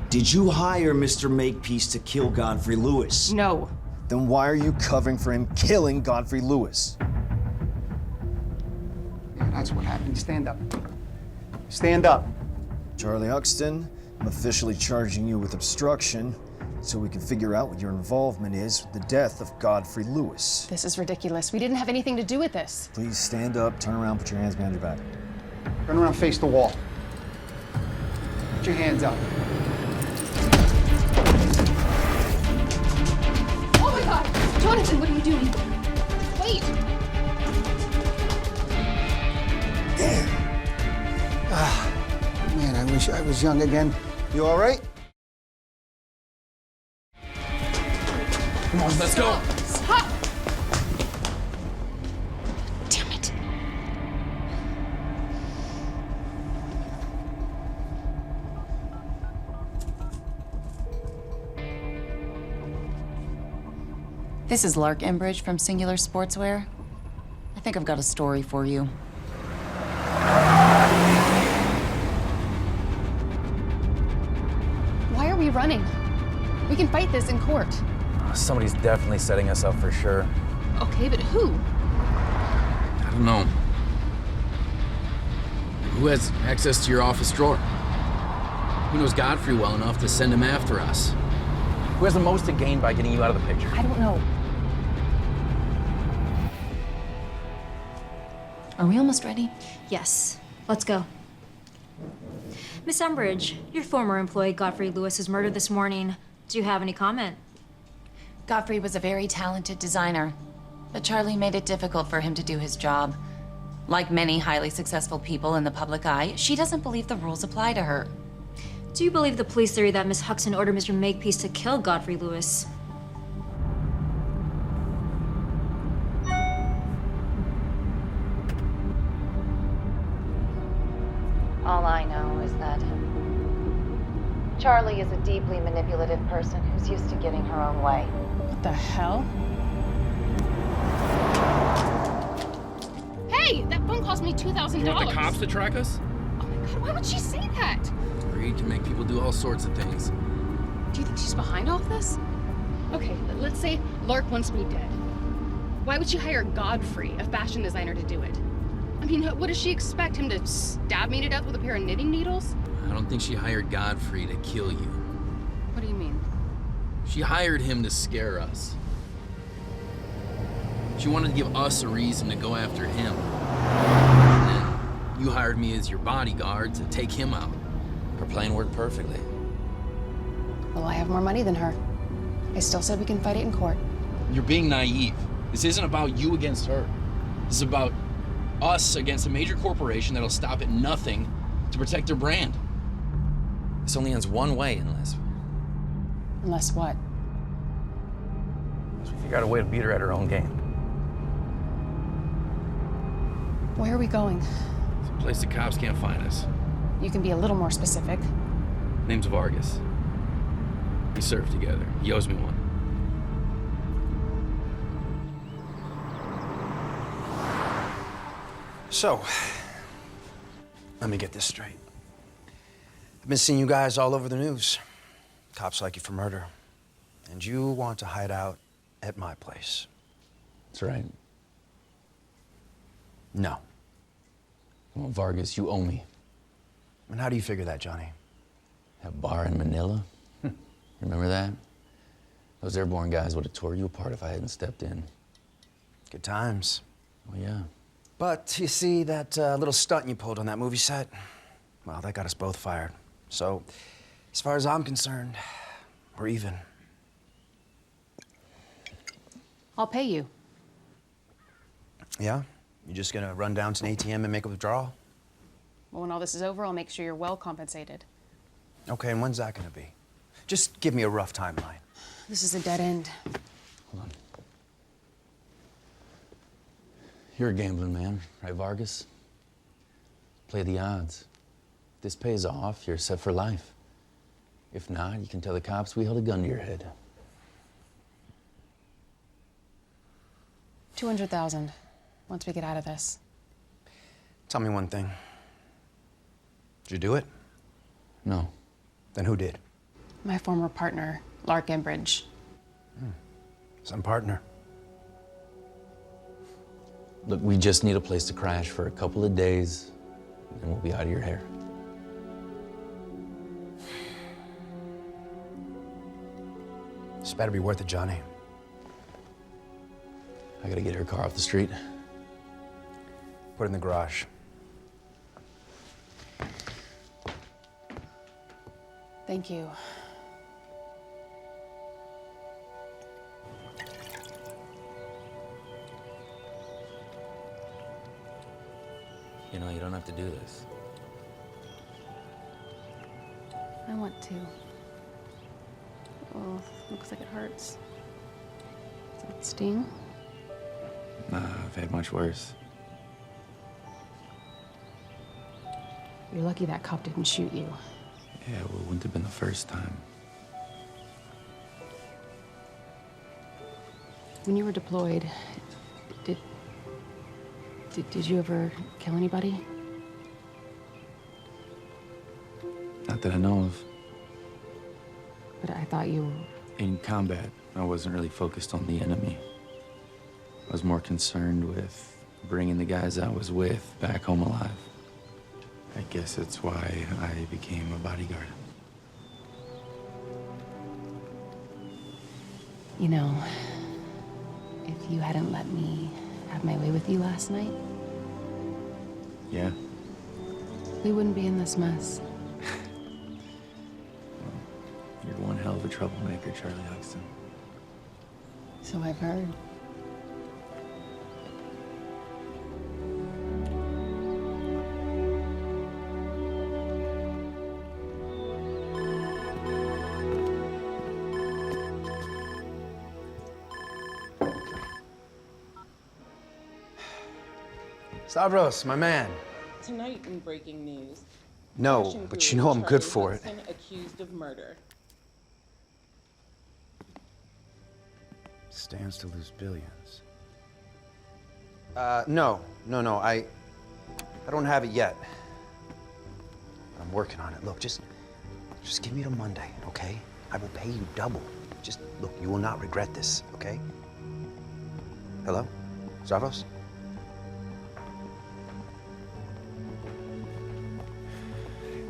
Did you hire Mr. Makepeace to kill Godfrey Lewis?
No.
Then why are you covering for him killing Godfrey Lewis?
Yeah, that's what happened. Stand up. Stand up.
Charlie Huxton, I'm officially charging you with obstruction so we can figure out what your involvement is with the death of Godfrey Lewis.
This is ridiculous. We didn't have anything to do with this.
Please stand up, turn around, put your hands behind your back.
Turn around, face the wall. Put your hands up.
Oh my God! Jonathan, what are you doing? Wait!
Man, I wish I was young again. You all right?
Come on, let's go.
Stop! Damn it.
This is Lark Embridge from Singular Sportswear. I think I've got a story for you.
Why are we running? We can fight this in court.
Somebody's definitely setting us up for sure.
Okay, but who?
I don't know. Who has access to your office drawer? Who knows Godfrey well enough to send him after us?
Who has the most to gain by getting you out of the picture?
I don't know.
Are we almost ready?
Yes. Let's go. Miss Umbridge, your former employee Godfrey Lewis was murdered this morning. Do you have any comment?
Godfrey was a very talented designer, but Charlie made it difficult for him to do his job. Like many highly successful people in the public eye, she doesn't believe the rules apply to her.
Do you believe the police theory that Miss Huxton ordered Mr. Makepeace to kill Godfrey Lewis?
All I know is that Charlie is a deeply manipulative person who's used to getting her own way.
What the hell? Hey, that phone cost me $2,000.
You want the cops to track us?
Oh my God, why would she say that?
Greed can make people do all sorts of things.
Do you think she's behind all this? Okay, let's say Lark wants me dead. Why would she hire Godfrey, a fashion designer, to do it? I mean, what does she expect? Him to stab me to death with a pair of knitting needles?
I don't think she hired Godfrey to kill you.
What do you mean?
She hired him to scare us. She wanted to give us a reason to go after him. And then you hired me as your bodyguard to take him out.
Her plan worked perfectly.
Well, I have more money than her. I still said we can fight it in court.
You're being naive. This isn't about you against her. This is about us against a major corporation that'll stop at nothing to protect their brand.
This only ends one way unless...
Unless what?
So we figure out a way to beat her at her own game.
Where are we going?
It's a place the cops can't find us.
You can be a little more specific.
Name's Vargas. We served together. He owes me one.
So, let me get this straight. I've been seeing you guys all over the news. Cops like you for murder. And you want to hide out at my place.
That's right.
No.
Well, Vargas, you owe me.
And how do you figure that, Johnny?
That bar in Manila? Remember that? Those airborne guys would have tore you apart if I hadn't stepped in.
Good times.
Oh, yeah.
But you see, that little stunt you pulled on that movie set, well, that got us both fired. So, as far as I'm concerned, we're even.
I'll pay you.
Yeah? You just gonna run down to an ATM and make a withdrawal?
Well, when all this is over, I'll make sure you're well compensated.
Okay, and when's that gonna be? Just give me a rough timeline.
This is a dead end.
Hold on. You're a gambling man, right, Vargas? Play the odds. If this pays off, you're set for life. If not, you can tell the cops we held a gun to your head.
200,000 once we get out of this.
Tell me one thing. Did you do it?
No.
Then who did?
My former partner, Lark Embridge.
Some partner.
Look, we just need a place to crash for a couple of days, and we'll be out of your hair.
This better be worth it, Johnny.
I gotta get her car off the street.
Put it in the garage.
Thank you.
You know, you don't have to do this.
want to. Oh, looks like it hurts. Does it sting?
Nah, I've had much worse.
You're lucky that cop didn't shoot you.
Yeah, well, it wouldn't have been the first time.
When you were deployed, did you ever kill anybody?
Not that I know of.
But I thought you...
In combat, I wasn't really focused on the enemy. I was more concerned with bringing the guys I was with back home alive. I guess that's why I became a bodyguard.
You know, if you hadn't let me have my way with you last night,
Yeah?
we wouldn't be in this mess.
You're one hell of a troublemaker, Charlie Huxton.
So I've heard.
Stavros, my man.
Tonight in breaking news.
No,
Fashion
but
guru
you know I'm good
Charlie
for it.
Hudson accused of murder.
Stands to lose billions. No. I don't have it yet. I'm working on it. Look, just give me till Monday, okay? I will pay you double. Just look, you will not regret this, okay? Hello? Stavros?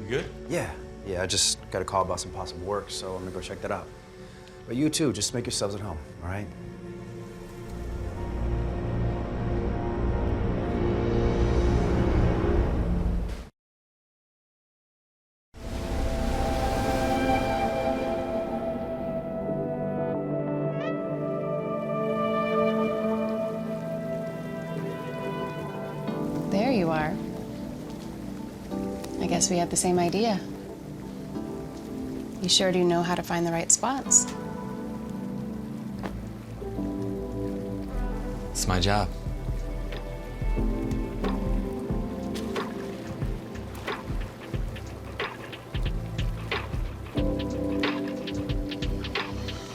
You good?
Yeah, I just got a call about some possible work, so I'm gonna go check that out. But you too, just make yourselves at home, all right?
There you are. I guess we have the same idea. You sure do know how to find the right spots.
It's my job.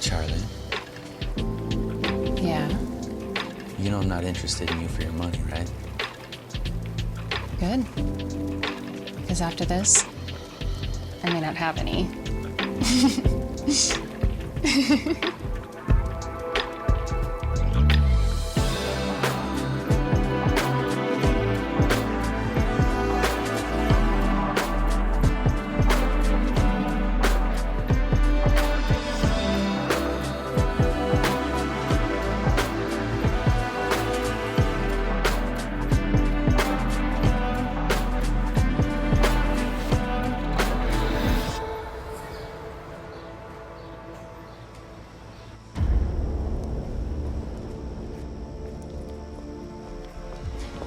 Charlie,
Yeah,
you know I'm not interested in you for your money, right?
good. Because after this, I may not have any.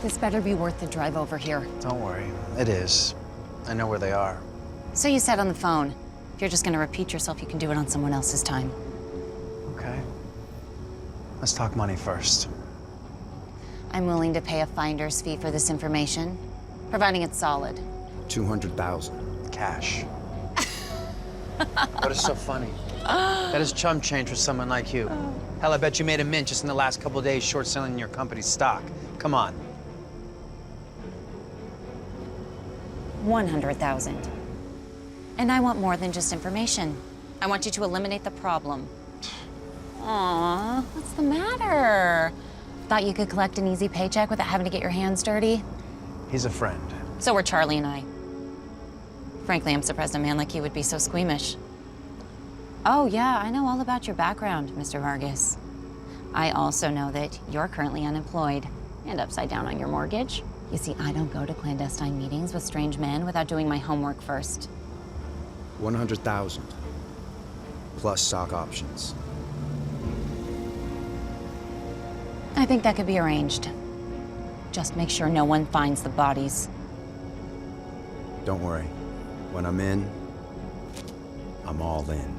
This better be worth the drive over here.
Don't worry, it is. I know where they are.
So you said on the phone. If you're just gonna repeat yourself, you can do it on someone else's time.
Okay. Let's talk money first.
I'm willing to pay a finder's fee for this information, providing it's solid.
200,000 cash. What is so funny? That is chump change for someone like you. Hell, I bet you made a mint just in the last couple of days short selling your company's stock. Come on.
100,000. And I want more than just information. I want you to eliminate the problem. Aw, what's the matter? Thought you could collect an easy paycheck without having to get your hands dirty?
He's a friend.
So were Charlie and I. Frankly, I'm surprised a man like you would be so squeamish. Oh yeah, I know all about your background, Mr. Vargas. I also know that you're currently unemployed and upside down on your mortgage. You see, I don't go to clandestine meetings with strange men without doing my homework first.
100,000 plus stock options.
I think that could be arranged. Just make sure no one finds the bodies.
Don't worry. When I'm in, I'm all in.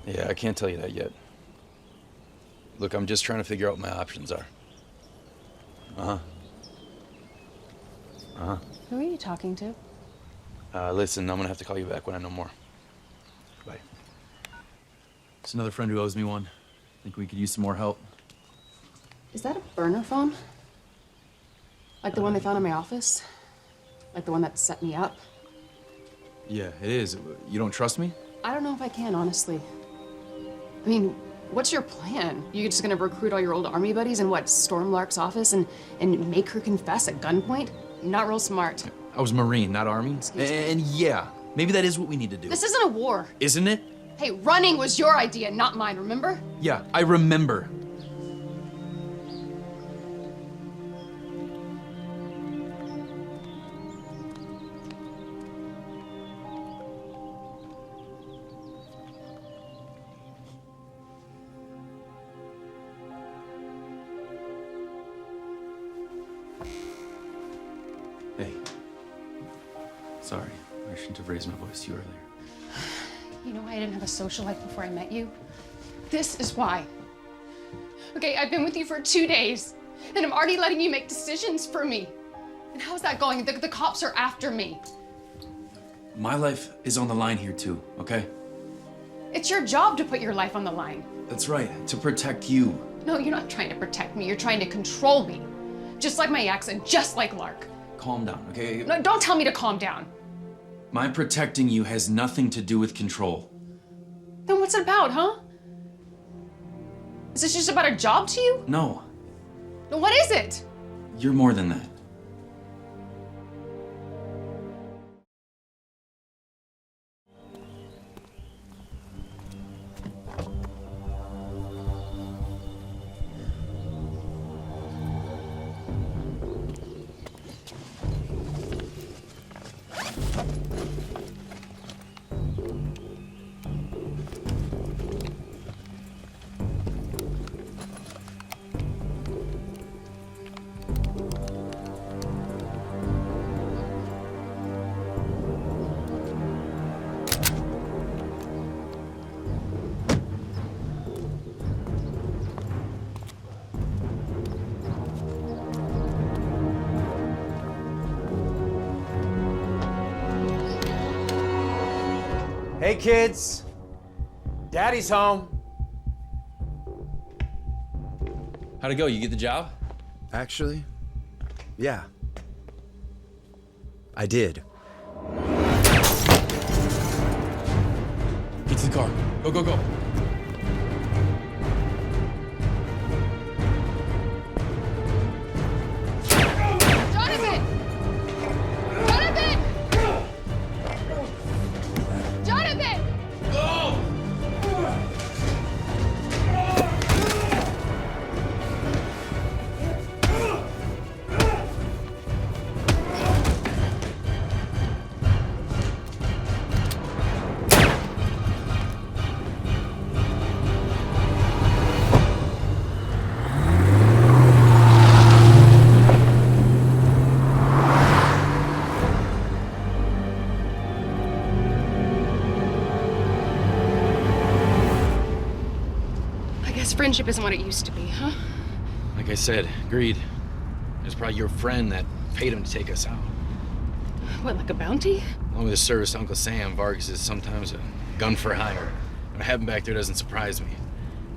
Yeah, I can't tell you that yet. Look, I'm just trying to figure out what my options are. Uh-huh. Uh-huh.
Who are you talking to?
Listen, I'm gonna have to call you back when I know more. Bye. It's another friend who owes me one. Think we could use some more help.
Is that a burner phone? Like the one they found in my office? Like the one that set me up?
Yeah, it is. You don't trust me?
I don't know if I can, honestly. I mean, what's your plan? You just gonna recruit all your old army buddies in what, Storm Lark's office and make her confess at gunpoint? Not real smart.
I was Marine, not Army. And yeah, maybe that is what we need to do.
This isn't a war.
Isn't it?
Hey, running was your idea, not mine, remember?
Yeah, I remember. Hey. Sorry, I shouldn't have raised my voice to you earlier.
You know why I didn't have a social life before I met you? This is why. Okay, I've been with you for 2 days, and I'm already letting you make decisions for me. And how's that going? The cops are after me.
My life is on the line here too, okay?
It's your job to put your life on the line.
That's right, to protect you.
No, you're not trying to protect me. You're trying to control me. Just like my ex and just like Lark.
Calm down, okay?
No, don't tell me to calm down.
My protecting you has nothing to do with control.
Then what's it about, huh? Is this just about a job to you?
No,
No, what is it?
you're more than that.
Hey, kids. Daddy's home.
How'd it go? You get the job?
Actually, yeah. I did.
Get to the car. Go, go, go.
Jonathan! Jonathan! Jonathan!
Go!
I guess friendship isn't what it used to be, huh?
Like I said, agreed. It was probably your friend that paid him to take us out.
What, like a bounty?
Along with his service to Uncle Sam, Vargas is sometimes a gun for hire. What happened back there doesn't surprise me.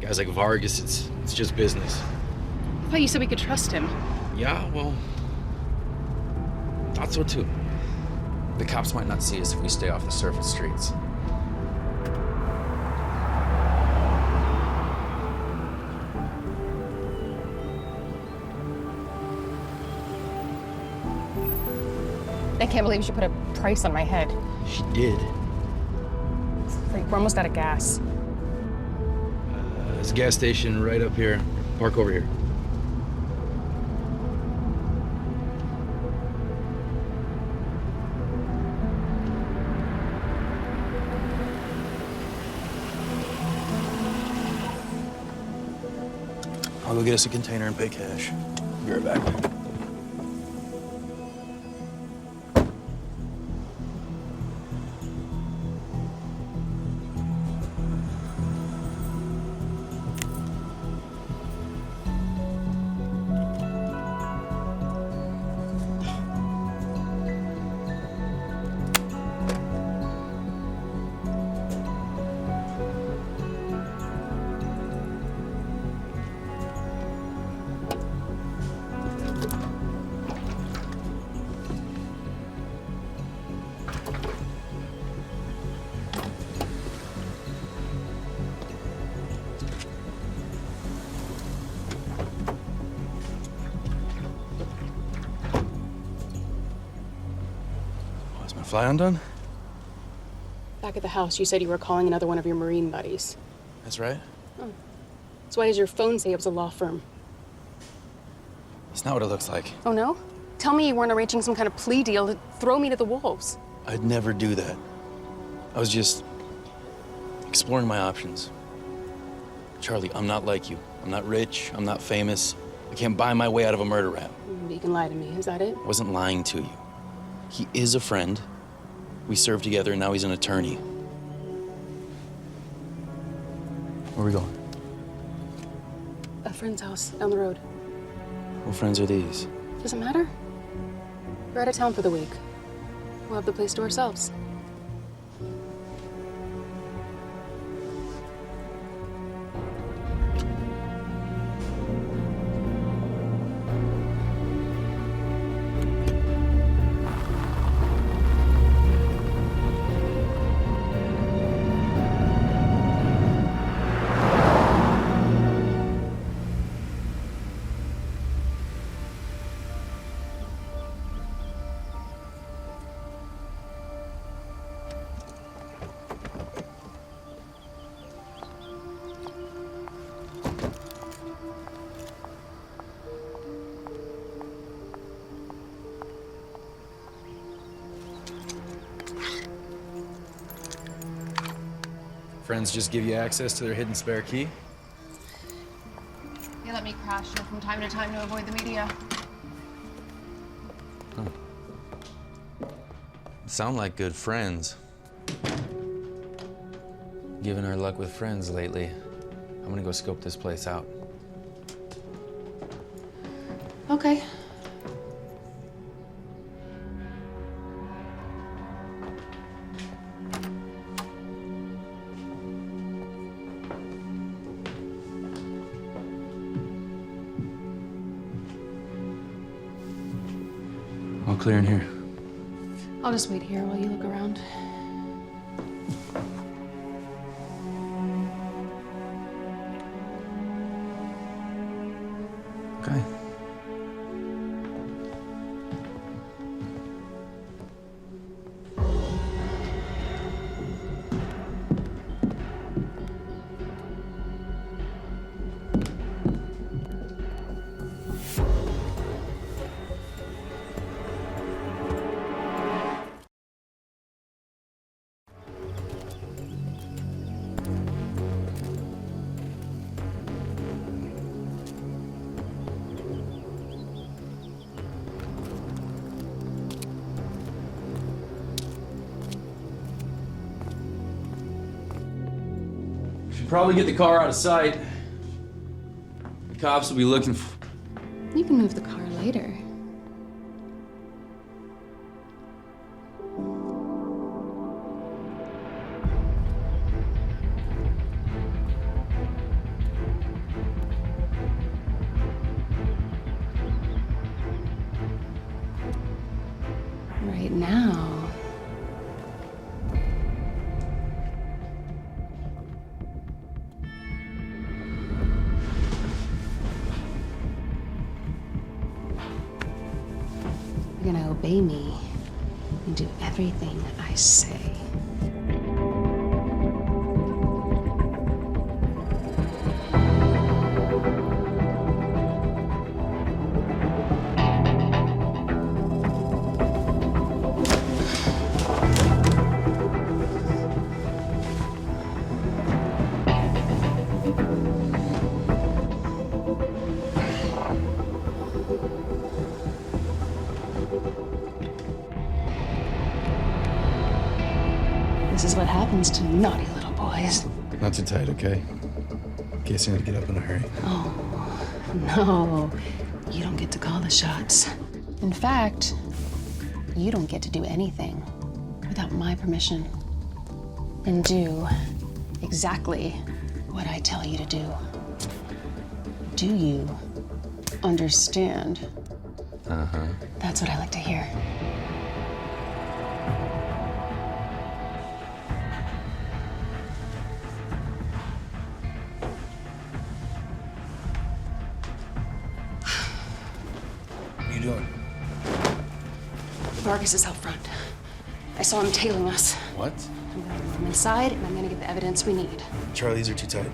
Guys like Vargas, it's just business.
I thought you said we could trust him.
Yeah, well, thought so too.
The cops might not see us if we stay off the surface streets.
I can't believe she put a price on my head.
She did.
Freak, we're almost out of gas.
There's a gas station right up here. Park over here.
I'll go get us a container and pay cash. Be right back.
Fly undone?
Back at the house, you said you were calling another one of your Marine buddies.
That's right.
Oh. So why does your phone say it was a law firm?
It's not what it looks like.
Oh, no? Tell me you weren't arranging some kind of plea deal to throw me to the wolves.
I'd never do that. I was just exploring my options. Charlie, I'm not like you. I'm not rich. I'm not famous. I can't buy my way out of a murder rap.
But you can lie to me, is that it?
I wasn't lying to you. He is a friend. We served together, and now he's an attorney. Where are we going?
A friend's house down the road.
What friends are these?
Doesn't matter. We're out of town for the week. We'll have the place to ourselves.
Friends just give you access to their hidden spare key?
They let me crash here from time to time to avoid the media.
Sound like good friends. Given our luck with friends lately, I'm gonna go scope this place out.
Okay.
All clear in here.
I'll just wait here while you look around.
Okay.
Probably get the car out of sight. The cops will be looking for...
You can move the car later. obey me and do everything I say. This is what happens to naughty little boys.
Not too tight, okay? In case you need to get up in a hurry.
Oh, no. You don't get to call the shots. In fact, you don't get to do anything without my permission. And do exactly what I tell you to do. Do you understand?
Uh-huh.
That's what I like to hear.
What are you doing?
Vargas is out front. I saw him tailing us.
What?
I'm gonna run him inside, and I'm gonna get the evidence we need.
Charlie, these are too tight.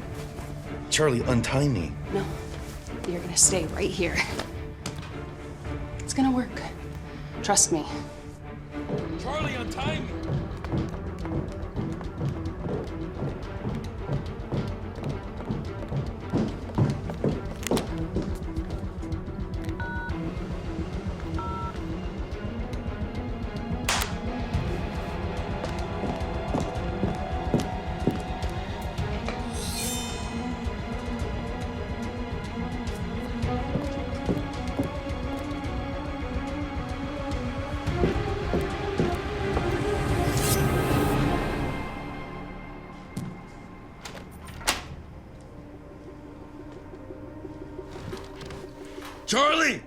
Charlie, untie me.
No, you're gonna stay right here. It's gonna work. Trust me.
Charlie, untie me!
Charlie!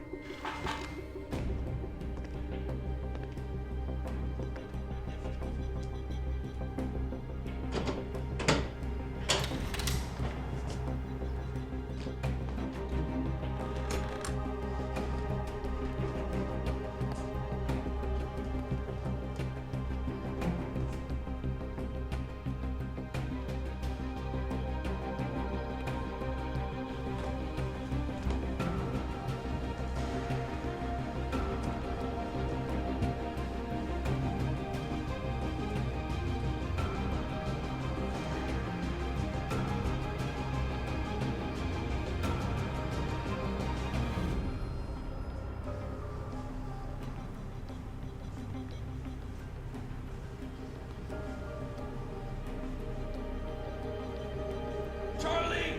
Charlie!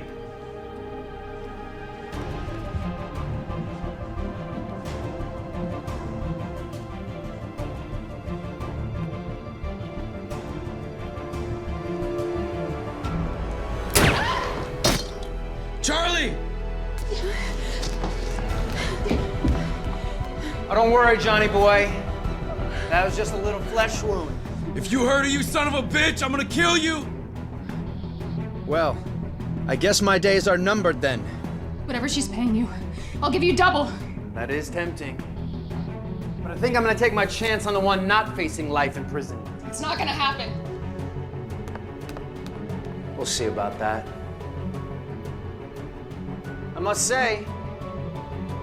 Charlie!
Oh, don't worry, Johnny boy. That was just a little flesh wound.
If you hurt her, you son of a bitch, I'm gonna kill you!
Well, I guess my days are numbered then.
Whatever she's paying you, I'll give you double.
That is tempting. But I think I'm gonna take my chance on the one not facing life in prison.
It's not gonna happen.
We'll see about that. I must say,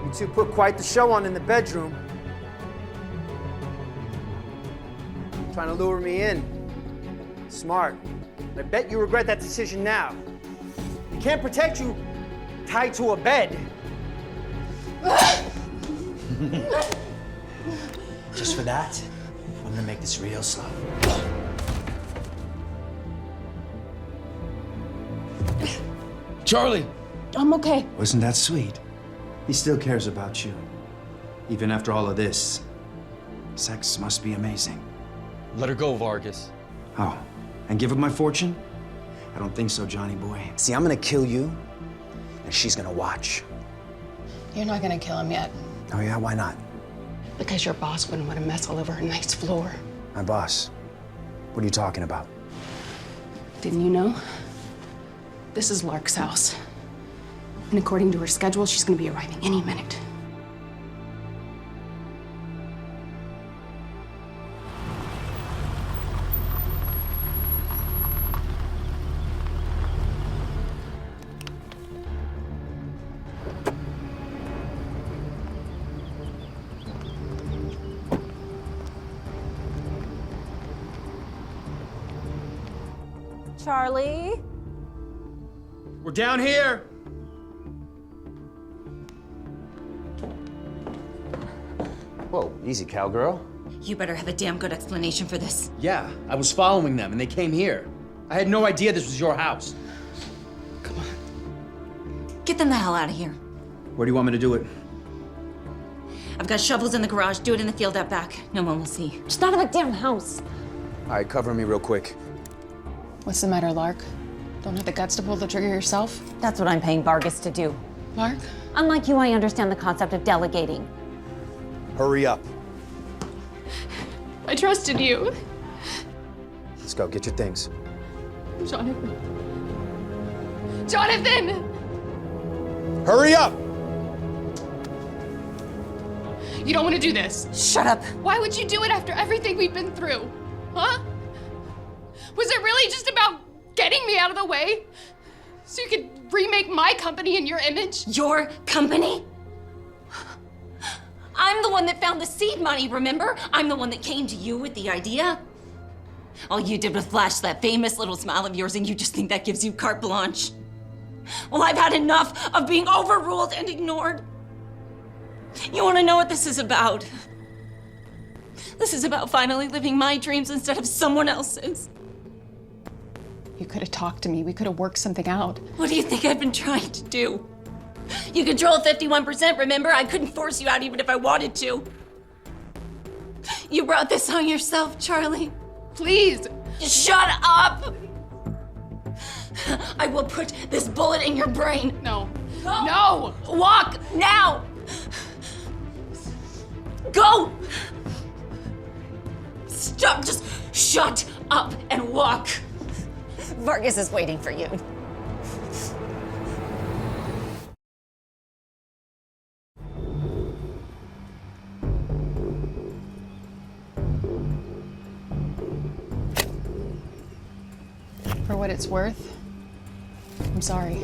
you two put quite the show on in the bedroom. Trying to lure me in. Smart. I bet you regret that decision now. You can't protect you tied to a bed.
Just for that, I'm gonna make this real slow.
Charlie!
I'm okay.
Wasn't that sweet? He still cares about you. Even after all of this. Sex must be amazing.
Let her go, Vargas.
Oh, and give up my fortune? I don't think so, Johnny boy. See, I'm gonna kill you, and she's gonna watch.
You're not gonna kill him yet.
Oh yeah, why not?
Because your boss wouldn't want to mess all over her nice floor.
My boss? What are you talking about?
Didn't you know? This is Lark's house. And according to her schedule, she's gonna be arriving any minute.
Charlie?
We're down here. Whoa, easy, cowgirl.
You better have a damn good explanation for this.
Yeah, I was following them and they came here. I had no idea this was your house.
Get them the hell out of here.
Where do you want me to do it?
I've got shovels in the garage. Do it in the field out back. No one will see.
It's not a damn house.
All right, cover me real quick.
What's the matter, Lark? Don't have the guts to pull the trigger yourself?
That's what I'm paying Vargas to do.
Lark?
Unlike you, I understand the concept of delegating.
Hurry up.
I trusted you.
Let's go, get your things.
Jonathan. Jonathan!
Hurry up!
You don't want to do this.
Shut up.
Why would you do it after everything we've been through? Huh? Was it really just about getting me out of the way? So you could remake my company in your image?
Your company? I'm the one that found the seed money, remember? I'm the one that came to you with the idea. All you did was flash that famous little smile of yours and you just think that gives you carte blanche. Well, I've had enough of being overruled and ignored. You want to know what this is about? This is about finally living my dreams instead of someone else's.
You could have talked to me. We could have worked something out.
What do you think I've been trying to do? You control 51%, remember? I couldn't force you out even if I wanted to. You brought this on yourself, Charlie.
Please.
Shut up! I will put this bullet in your brain.
No.
Go.
No!
Walk now! Go! Stop, just shut up and walk.
Vargas is waiting for you.
For what it's worth, I'm sorry.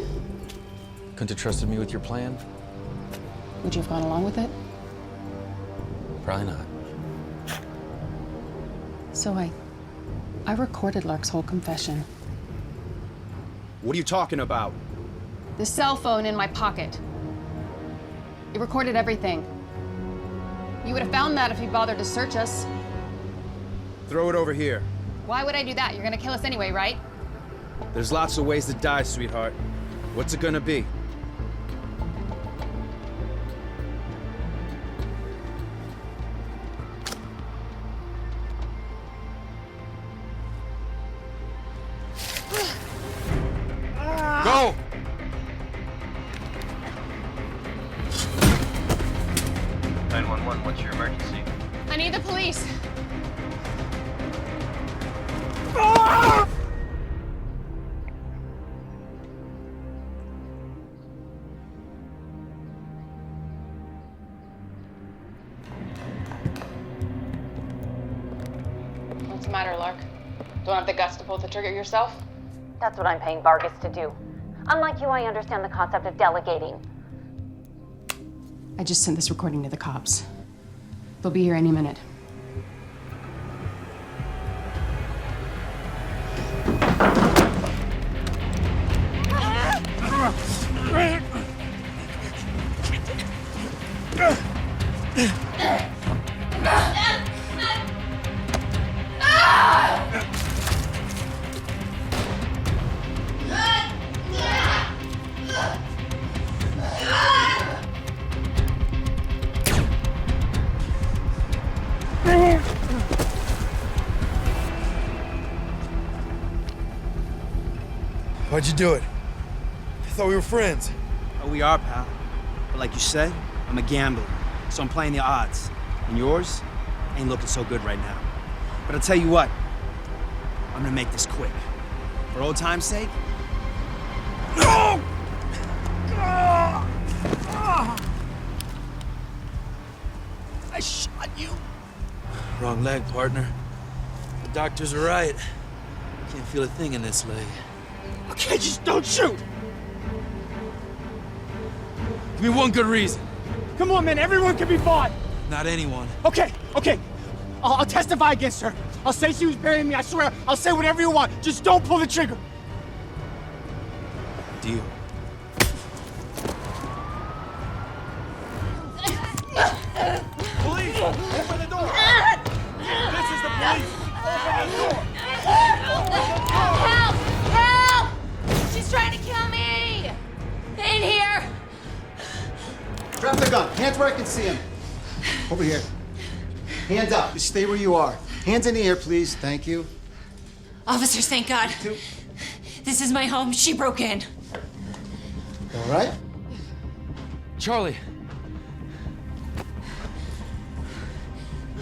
Couldn't have trusted me with your plan?
Would you have gone along with it?
Probably not.
So I recorded Lark's whole confession.
What are you talking about?
The cell phone in my pocket. It recorded everything. You would have found that if you bothered to search us.
Throw it over here.
Why would I do that? You're gonna kill us anyway, right?
There's lots of ways to die, sweetheart. What's it gonna be?
Go!
What's your emergency?
I need the police. What's the matter, Lark? Don't have the guts to pull the trigger yourself?
That's what I'm paying Vargas to do. Unlike you, I understand the concept of delegating.
I just sent this recording to the cops. They'll be here any minute.
Why'd you do it? I thought we were friends.
Oh, we are, pal. But like you said, I'm a gambler, so I'm playing the odds. And yours ain't looking so good right now. But I'll tell you what, I'm gonna make this quick. For old time's sake. No! I shot you.
Wrong leg, partner. The doctors are right. Can't feel a thing in this leg.
Okay, just don't shoot!
Give me one good reason.
Come on, man, everyone can be bought!
Not anyone.
Okay. I'll testify against her. I'll say she was burying me, I swear. I'll say whatever you want. Just don't pull the trigger. deal.
Police! Open the door! This is the police! Open the door!
Help! Help! She's trying to kill me! In here!
Drop the gun. Hands where I can see him. Over here. Hands up. Just stay where you are. Hands in the air, please. Thank you.
Officers, thank God. This is my home. She broke in.
All right?
Charlie.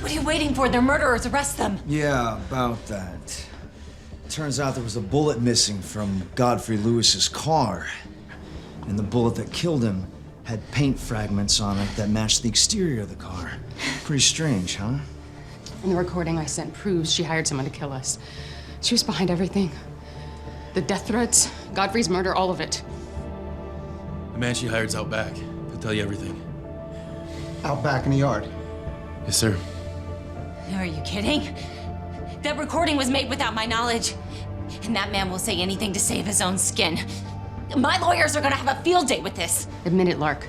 What are you waiting for? They're murderers. Arrest them.
Yeah, about that. Turns out there was a bullet missing from Godfrey Lewis's car. And the bullet that killed him had paint fragments on it that matched the exterior of the car. Pretty strange, huh?
And the recording I sent proves she hired someone to kill us. She was behind everything. The death threats, Godfrey's murder, all of it.
The man she hired's out back. He'll tell you everything.
Out back in the yard.
Yes, sir.
Are you kidding? That recording was made without my knowledge. And that man will say anything to save his own skin. My lawyers are gonna have a field day with this.
Admit it, Lark.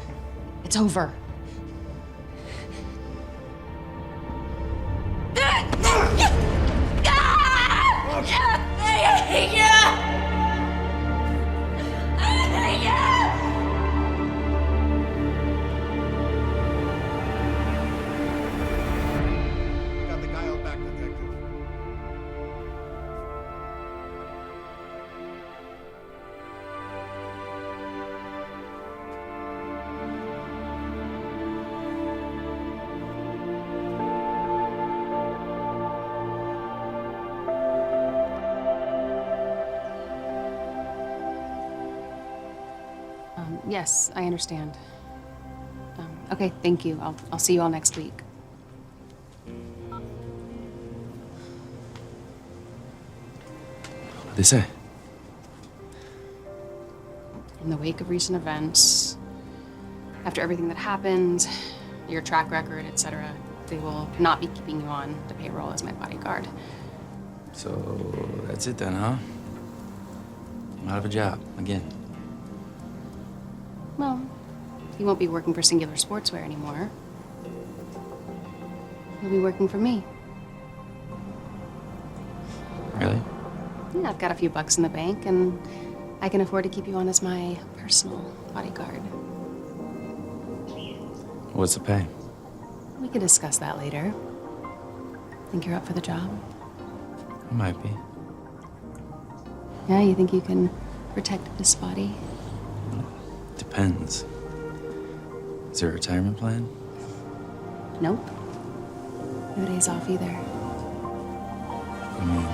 It's over.
Got the guy out back, detective.
Yes, I understand. Okay, thank you. I'll see you all next week.
What'd they say?
In the wake of recent events, after everything that happened, your track record, etc., they will not be keeping you on the payroll as my bodyguard.
So that's it then, huh? I'm out of a job again.
Well, you won't be working for Singular Sportswear anymore. You'll be working for me.
Really?
Yeah, I've got a few bucks in the bank, and I can afford to keep you on as my personal bodyguard.
What's the pay?
We can discuss that later. Think you're up for the job?
I might be.
Yeah, you think you can protect this body?
Depends. Is there a retirement plan?
Nope. No days off either.
I mean,